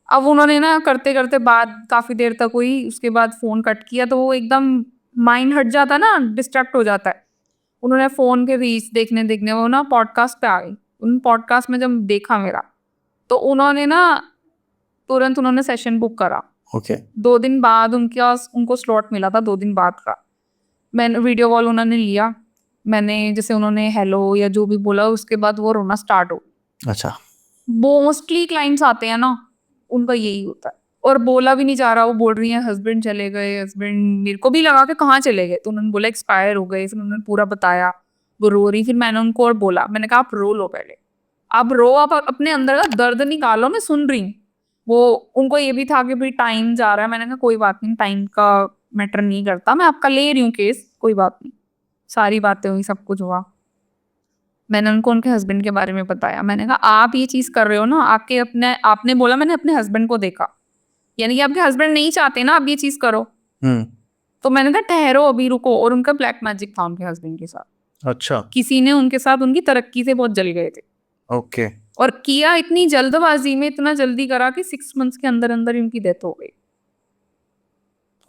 अब उन्होंने ना करते करते बात काफी देर तक हुई, उसके बाद फोन कट किया, तो वो एकदम माइंड हट जाता है ना, डिस्ट्रैक्ट हो जाता है। उन्होंने फोन के रील्स देखने देखने वो ना पॉडकास्ट पे आ गई। उन पॉडकास्ट में जब देखा मेरा, तो उन्होंने ना तुरंत उन्होंने सेशन बुक करा। ओके। 2 दिन बाद उनको स्लॉट मिला था, 2 दिन बाद का। मैंने वीडियो कॉल उन्होंने लिया, मैंने जैसे उन्होंने हेलो या जो भी बोला, उसके बाद वो रोना स्टार्ट हो। अच्छा। मोस्टली क्लाइंट्स आते हैं ना, उनका यही होता है। और बोला भी नहीं जा रहा, वो बोल रही है हस्बैंड चले गए, हस्बैंड। मेरे को भी लगा कि कहाँ चले गए, तो उन्होंने बोला एक्सपायर हो गए। फिर उन्होंने पूरा बताया, वो रो रही। फिर मैंने उनको और बोला, मैंने कहा आप रो लो पहले, आप रो, आप अपने अंदर का दर्द निकालो, मैं सुन रही हूँ। वो उनको ये भी था कि भाई टाइम जा रहा है। मैंने कहा कोई बात नहीं, टाइम का मैटर नहीं करता, मैं आपका ले रही हूँ केस, कोई बात नहीं। सारी बातें हुई, सब कुछ हुआ। मैंने उनको उनके हस्बैंड के बारे में बताया। मैंने कहा आप ये चीज कर रहे हो ना, आपने बोला मैंने अपने हस्बैंड को देखा, यानी कि आपके हस्बैंड नहीं चाहते ना आप ये चीज करो। तो मैंने कहा ठहरो, अभी रुको। और उनका ब्लैक मैजिक था उनके हस्बैंड के साथ। अच्छा। किसी ने उनके साथ उनकी तरक्की से बहुत जल गए थे। ओके। और किया इतनी जल्दबाजी में, इतना जल्दी करा कि 6 मंथ्स के अंदर अंदर ही उनकी डेथ हो गई।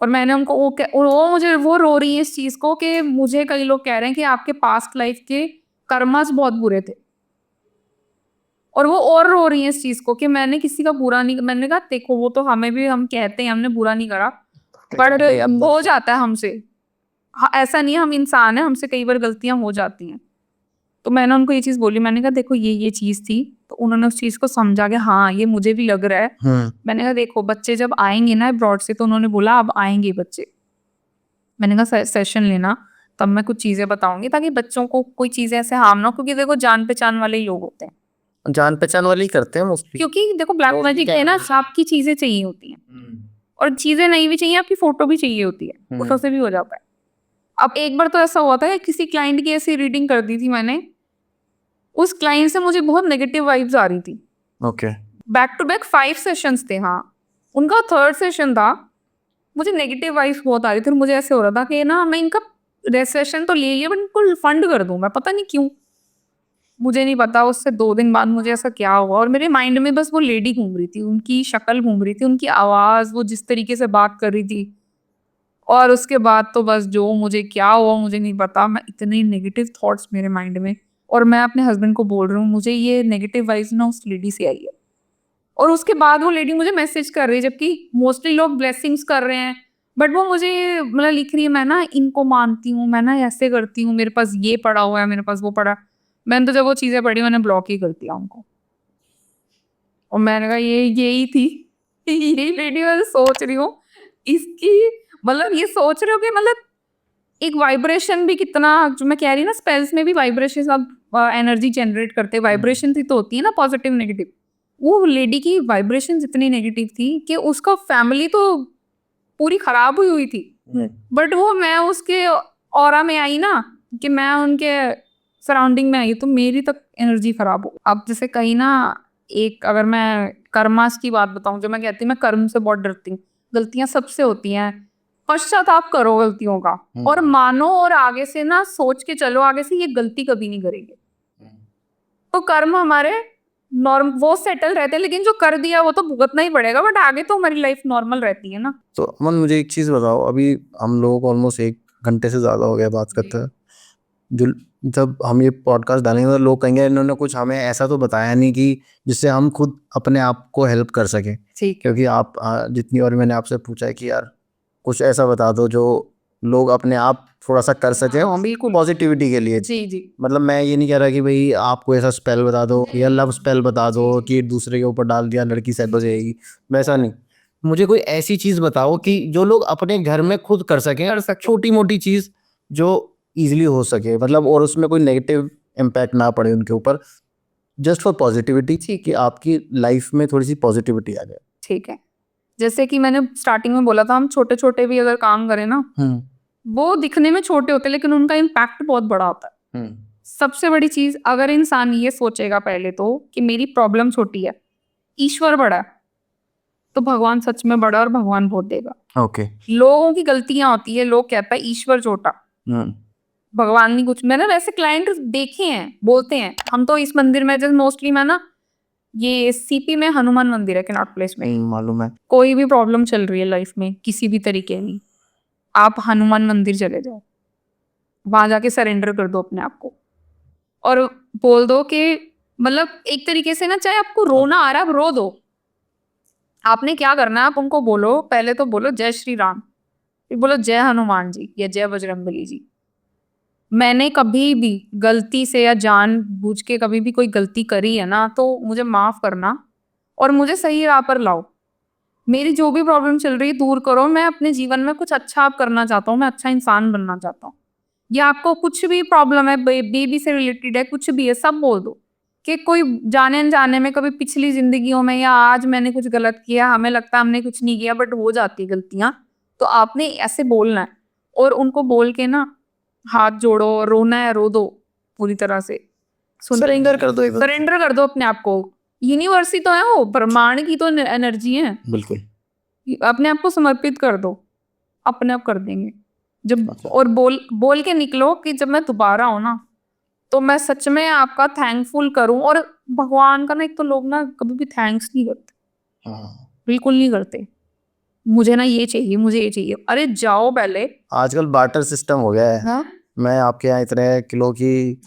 और मैंने उनको वो मुझे वो रो रही है इस चीज को कि मुझे कई लोग कह रहे हैं कि आपके पास्ट लाइफ के कर्मास बहुत बुरे थे। और वो और रो रही है इस चीज को कि मैंने किसी का बुरा नहीं। मैंने कहा देखो, वो तो हमें भी, हम कहते हैं हमने बुरा नहीं करा, पर हो जाता है हमसे। हाँ, ऐसा नहीं है, हम इंसान हैं, हमसे कई बार गलतियां हो जाती हैं। तो मैंने उनको ये चीज बोली, मैंने कहा देखो ये चीज थी। तो उन्होंने उस चीज को समझा कि हाँ ये मुझे भी लग रहा है। मैंने कहा देखो बच्चे जब आएंगे ना अब्रॉड से, तो उन्होंने बोला अब आएंगे बच्चे। मैंने कहा सेशन लेना, तब मैं कुछ चीजें बताऊंगी ताकि बच्चों को कोई चीजें ऐसे हार्म ना हो, क्योंकि देखो जान पहचान वाले ही लोग होते हैं। जान पहचान वाले ही करते हैं मोस्टली, क्योंकि देखो ब्लैक मैजिक है ना, आपकी चीजें चाहिए होती हैं, और चीजें नहीं भी चाहिए, आपकी फोटो भी चाहिए होती है, फोटो से भी हो जाता है। अब एक बार तो ऐसा हुआ था कि किसी क्लाइंट की ऐसी रीडिंग कर दी थी मैंने, उस क्लाइंट से मुझे बहुत नेगेटिव वाइब्स आ रही थी। Okay. Back to back 5 sessions थे। हाँ, उनका 3rd सेशन था, मुझे नेगेटिव वाइब्स बहुत आ रही थी और मुझे ऐसे हो रहा था कि ना मैं इनका सेशन तो ले लिया बट इनको रिफंड कर दूं, मैं पता नहीं क्यों, मुझे नहीं पता। उससे 2 दिन बाद मुझे ऐसा क्या हुआ और मेरे माइंड में बस वो लेडी घूम रही थी, उनकी शक्ल घूम रही थी, उनकी आवाज़, वो जिस तरीके से बात कर रही थी। और उसके बाद तो बस जो मुझे क्या हुआ मुझे नहीं पता, मैं इतने नेगेटिव थॉट्स मेरे माइंड में, और मैं अपने हस्बैंड को बोल रही हूँ मुझे ये नेगेटिव वाइब्स ना उस लेडी से आई है। और उसके बाद वो लेडी मुझे मैसेज कर रही है, जबकि मोस्टली लोग ब्लेसिंग्स कर रहे हैं, बट वो मुझे मतलब लिख रही है मैं ना इनको मानती हूँ, मैं ना ऐसे करती हूँ, मेरे पास ये पड़ा हुआ है, मेरे पास वो पड़ा। मैंने तो जब वो चीज़ें पढ़ी मैंने ब्लॉक ही कर दिया उनको, और मैंने कहा ये यही थी, यही लेडी मैं सोच रही हूँ इसकी, मतलब ये सोच रहे हो कि मतलब एक वाइब्रेशन भी कितना, जो मैं कह रही हूँ ना स्पेल्स में भी वाइब्रेशन अब एनर्जी जनरेट करते हैं, वाइब्रेशन ही तो होती है ना पॉजिटिव नेगेटिव। वो लेडी की वाइब्रेशन इतनी नेगेटिव थी कि उसका फैमिली तो पूरी खराब हुई हुई थी, बट वो मैं उसके ऑरा में आई ना, कि मैं उनके सराउंडिंग में आई तो मेरी तक एनर्जी खराब हो। अब जैसे कहीं ना, एक अगर मैं कर्मास की बात बताऊं, जो मैं कहती हूँ मैं कर्म से बहुत डरती हूँ, गलतियां सबसे होती हैं, पश्चाताप करो गलतियों का और मानो और आगे से ना सोच के चलो आगे से ये गलती कभी नहीं करेंगे। तो कर्म हमारे नॉर्म वो सेटल रहते हैं, लेकिन जो कर दिया वो तो भुगतना ही पड़ेगा, बट आगे तो हमारी लाइफ नॉर्मल रहती है ना। तो अमन मुझे एक चीज़ बताओ, अभी हम लोग ऑलमोस्ट 1 घंटे से ज़्यादा हो गया बात करते हैं, जो जब हम ये पॉडकास्ट डालेंगे तो लोग कहेंगे इन्होंने कुछ हमें ऐसा तो बताया नहीं कि जिससे हम खुद अपने आप को हेल्प कर सकें। ठीक, क्योंकि आप जितनी और मैंने आपसे पूछा है कि यार कुछ ऐसा बता दो जो लोग अपने आप थोड़ा सा कर सकें, हाँ, बिल्कुल। पॉजिटिविटी के लिए। जी जी मतलब मैं ये नहीं कह रहा कि भाई आपको ऐसा स्पेल बता दो या लव स्पेल बता दो कि एक दूसरे के ऊपर डाल दिया लड़की सेट हो जाएगी, वैसा नहीं। मुझे कोई ऐसी चीज़ बताओ कि जो लोग अपने घर में खुद कर सकें, और छोटी मोटी चीज़ जो इजीली हो सके, मतलब और उसमें कोई नेगेटिव इम्पैक्ट ना पड़े उनके ऊपर, जस्ट फॉर पॉजिटिविटी, ठीक कि है, आपकी लाइफ में थोड़ी सी पॉजिटिविटी आ जाए। ठीक है। जैसे कि मैंने स्टार्टिंग में बोला था, हम छोटे छोटे भी अगर काम करें ना, वो दिखने में छोटे होते हैं लेकिन उनका इम्पैक्ट बहुत बड़ा होता है। सबसे बड़ी चीज, अगर इंसान ये सोचेगा पहले तो कि मेरी प्रॉब्लम छोटी है, ईश्वर बड़ा है, तो भगवान सच में बड़ा और भगवान बहुत देगा। ओके। लोगों की गलतियां होती है, लोग कहता है ईश्वर छोटा, भगवान नहीं कुछ। मैंने वैसे क्लाइंट देखे हैं, बोलते हैं हम तो इस मंदिर में, जैसे मोस्टली मैं ना, ये सीपी में हनुमान मंदिर है कनॉट प्लेस में, मालूम है। कोई भी प्रॉब्लम चल रही है लाइफ में किसी भी तरीके की, आप हनुमान मंदिर चले जाओ, वहां जाके सरेंडर कर दो अपने आप को और बोल दो कि मतलब एक तरीके से ना, चाहे आपको रोना आ रहा है आप रो दो। आपने क्या करना है, आप उनको बोलो, पहले तो बोलो जय श्री राम, फिर बोलो जय हनुमान जी या जय बजरंगबली जी, मैंने कभी भी गलती से या जानबूझ के कभी भी कोई गलती करी है ना, तो मुझे माफ करना और मुझे सही राह पर लाओ। मेरी जो भी प्रॉब्लम चल रही है दूर करो, मैं अपने जीवन में कुछ अच्छा आप करना चाहता हूँ, मैं अच्छा इंसान बनना चाहता हूँ। या आपको कुछ भी प्रॉब्लम है, बेबी से रिलेटेड है, कुछ भी है, सब बोल दो। कि कोई जाने अनजाने में कभी पिछली जिंदगियों में या आज मैंने कुछ गलत किया, हमें लगता है हमने कुछ नहीं किया बट हो जाती है गलतियां, तो आपने ऐसे बोलना है और उनको बोल के ना हाथ जोड़ो, रोना है रो दो पूरी तरह से, सरेंडर कर दो एक बार। सरेंडर कर दो अपने आप को। यूनिवर्स ही तो है, वो ब्रह्मांड की तो एनर्जी है, बिल्कुल। अपने आप को समर्पित कर दो, अपने आप कर देंगे जब। अच्छा। और बोल बोल के निकलो कि जब मैं दोबारा हूं ना, तो मैं सच में आपका थैंकफुल करूं। और भगवान का ना, एक तो लोग ना कभी भी थैंक्स नहीं करते, हाँ। बिल्कुल नहीं करते, मुझे ना ये चाहिए, मुझे ये चाहिए, अरे जाओ पहले। आजकल बार्टर सिस्टम हो गया है। हाँ मैं आपके यहाँ इतने किलो की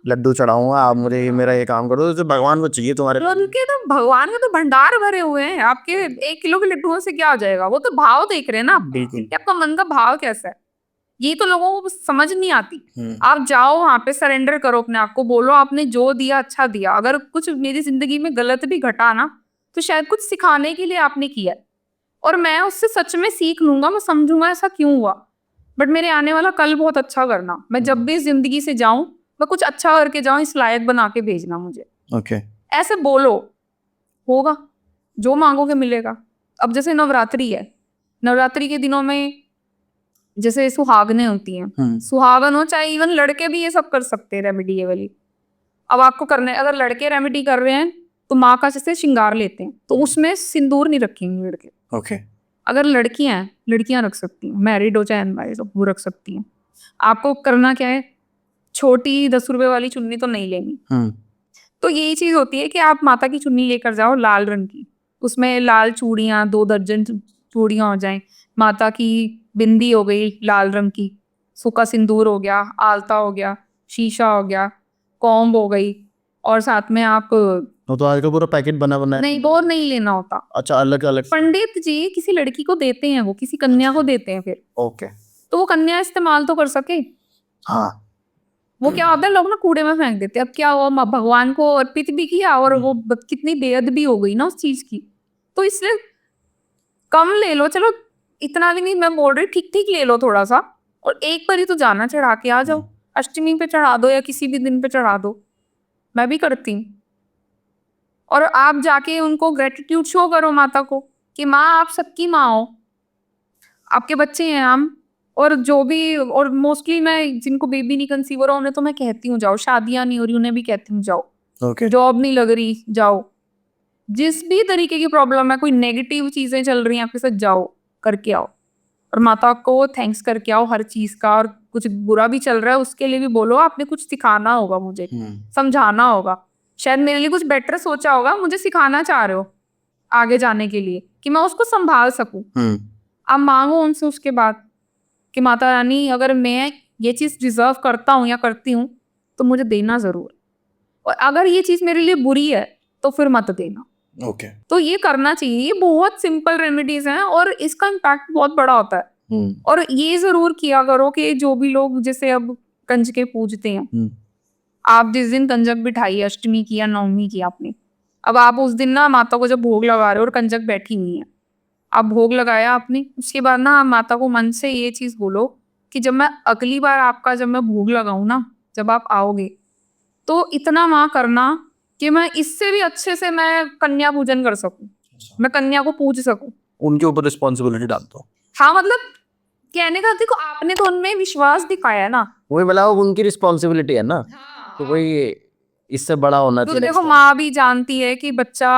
लड्डू चढ़ाऊंगा, आप मुझे मेरा ये काम कर दो, तो भगवान को चाहिए तुम्हारे। उनके तो भगवान के तो भंडार भरे हुए हैं, आपके 1 किलो के लड्डुओं से क्या हो जाएगा, वो तो भाव देख रहे हैं ना आप, बिल्कुल। कि आपका मन का भाव कैसा है, ये तो लोगों को समझ नहीं आती। हम्म। आप जाओ वहां पे, सरेंडर करो अपने आप को, बोलो आपने जो दिया अच्छा दिया, अगर कुछ मेरी जिंदगी में गलत भी घटा ना, तो शायद कुछ सिखाने के लिए आपने किया है, और मैं उससे सच में सीख लूंगा, मैं समझूंगा ऐसा क्यों हुआ, बट मेरे आने वाला कल बहुत अच्छा करना। मैं जब भी इस जिंदगी से जाऊं, मैं कुछ अच्छा करके जाऊं, इस लायक बना के भेजना मुझे। ओके। ऐसे बोलो, होगा, जो मांगोगे मिलेगा। अब जैसे नवरात्रि है, नवरात्रि के दिनों में जैसे सुहागनें होती हैं, सुहागन हो चाहे इवन लड़के भी ये सब कर सकते हैं, रेमेडी ये वाली। अब आपको करना है, अगर लड़के रेमेडी कर रहे हैं तो माँ का जैसे श्रृंगार लेते हैं, तो उसमें सिंदूर नहीं रखेंगे लड़के। ओके। अगर लड़कियां रख सकती हैं, मैरिड हो चाहे अनमैरिड हो, वो रख सकती हैं। आपको करना क्या है, छोटी 10 रुपए वाली चुन्नी तो नहीं लेनी। तो यही चीज होती है कि आप माता की चुन्नी लेकर जाओ लाल रंग की, उसमें लाल चूड़ियां 2 दर्जन चूड़ियां हो जाएं, माता की बिंदी हो गई लाल रंग की, सूखा सिंदूर हो गया, आलता हो गया, शीशा हो गया, कॉम्ब हो गई, और साथ में आप तो आजकल पूरा पैकेट बना है। नहीं, वो नहीं लेना होता। अच्छा, अलग अलग। पंडित जी किसी लड़की को देते हैं, वो किसी कन्या को देते हैं फिर, ओके। तो वो कन्या इस्तेमाल तो कर सके। हाँ। वो क्या होता है, लोग ना कूड़े में फेंक देते हैं। अब क्या हुआ, भगवान को अर्पित भी किया और वो कितनी बेअद भी हो गई ना उस चीज की, तो इसलिए कम ले लो। चलो इतना भी नहीं मैं बोल रही, ठीक ठीक ले लो थोड़ा सा, और एक बार ही तो जाना चढ़ा के आ जाओ। अष्टमी पे चढ़ा दो या किसी भी दिन पे चढ़ा दो, मैं भी करती हूँ। और आप जाके उनको ग्रेटिट्यूड शो करो माता को कि माँ आप सबकी माँ हो, आपके बच्चे हैं हम। और जो भी, और मोस्टली मैं जिनको बेबी नहीं कंसीव हो रहा उन्हें तो मैं कहती हूँ जाओ, शादियां नहीं हो रही उन्हें भी कहती हूँ जाओ, ओके। जॉब नहीं लग रही जाओ, जिस भी तरीके की प्रॉब्लम है, कोई नेगेटिव चीजें चल रही हैं आपके साथ, जाओ करके आओ और माता को थैंक्स करके आओ हर चीज का। और कुछ बुरा भी चल रहा है उसके लिए भी बोलो, आपने कुछ सिखाना होगा मुझे, समझाना होगा, शायद मेरे लिए कुछ बेटर सोचा होगा, मुझे सिखाना चाह रहे हो आगे जाने के लिए कि मैं उसको संभाल सकूं। आप मांगो उनसे उसके बाद कि माता रानी अगर मैं ये चीज डिजर्व करता हूँ या करती हूँ तो मुझे देना जरूर, और अगर ये चीज मेरे लिए बुरी है तो फिर मत देना। ओके। तो ये करना चाहिए, ये बहुत सिंपल रेमेडीज हैं और इसका इम्पैक्ट बहुत बड़ा होता है। और ये जरूर किया करो कि जो भी लोग जैसे अब कंजके पूजते हैं, आप जिस दिन कंजक बिठाई, अष्टमी की या नवमी की आपने, अब आप उस दिन ना माता को जब भोग लगा रहे हो और कंजक बैठी हुई है, आप भोग लगाया आपने, उसके बाद ना आप माता को मन से ये चीज बोलो कि जब मैं अगली बार आपका जब मैं भोग लगाऊं ना, जब आप आओगे तो इतना माँ करना कि मैं इससे भी अच्छे से मैं कन्या पूजन कर सकूं, मैं कन्या को पूज सकूं। उनके ऊपर रिस्पॉन्सिबिलिटी डाल दो। हाँ, मतलब कहने का देखो, आपने तो उनमें विश्वास दिखाया है ना, वही बोला, उनकी रिस्पॉन्सिबिलिटी है ना। तो वही इससे बड़ा होना तो चाहिए। देखो माँ भी जानती है कि बच्चा,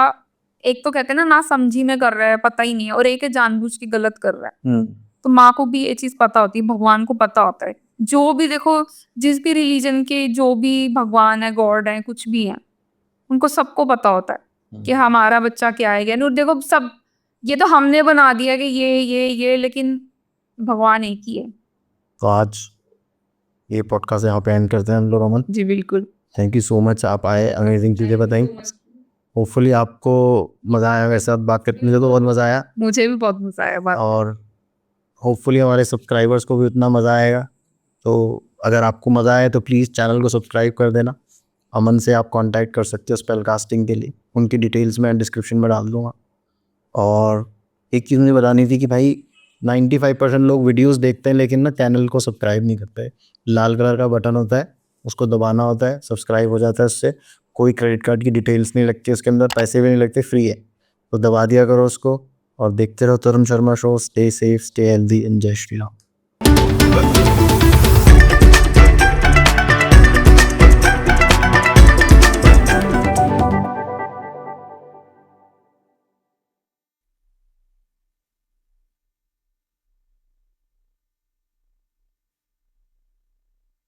एक तो कहते हैं ना समझी में कर रहा है, पता ही नहीं है, और एक है जानबूझ के गलत कर रहा है। तो माँ को भी ये चीज पता होती है, भगवान को पता होता है, जो भी देखो जिस भी रिलीजन के जो भी भगवान है, गॉड है, कुछ भी है, उनको सबको पता होता है कि हमारा बच्चा क्या है। यानी देखो सब, ये तो हमने बना दिया कि ये लेकिन भगवान एक ही है। तो आज ये पॉडकास्ट यहाँ पे एंड करते हैं हम लोग। अमन जी बिल्कुल, थैंक यू सो मच, आप आए, अमेजिंग चीज़ें बताई। होपफुली आपको मज़ा आया, मेरे साथ बात करने में तो बहुत मज़ा आया, मुझे भी बहुत मजा आया बात। और होपफुली हमारे सब्सक्राइबर्स को भी उतना मज़ा आएगा। तो अगर आपको मज़ा आए तो प्लीज़ चैनल को सब्सक्राइब कर देना। अमन से आप कांटेक्ट कर सकते हो स्पेल कास्टिंग के लिए, उनकी डिटेल्स मैं डिस्क्रिप्शन में डाल दूँगा। और एक चीज़ मुझे बतानी थी कि भाई 95% लोग वीडियोस देखते हैं लेकिन ना चैनल को सब्सक्राइब नहीं करते। लाल कलर का बटन होता है, उसको दबाना होता है, सब्सक्राइब हो जाता है। उससे कोई क्रेडिट कार्ड की डिटेल्स नहीं लगती, उसके अंदर पैसे भी नहीं लगते, फ्री है। तो दबा दिया करो उसको और देखते रहो Tarun Sharma show. Stay safe, stay healthy, and जय श्री राम।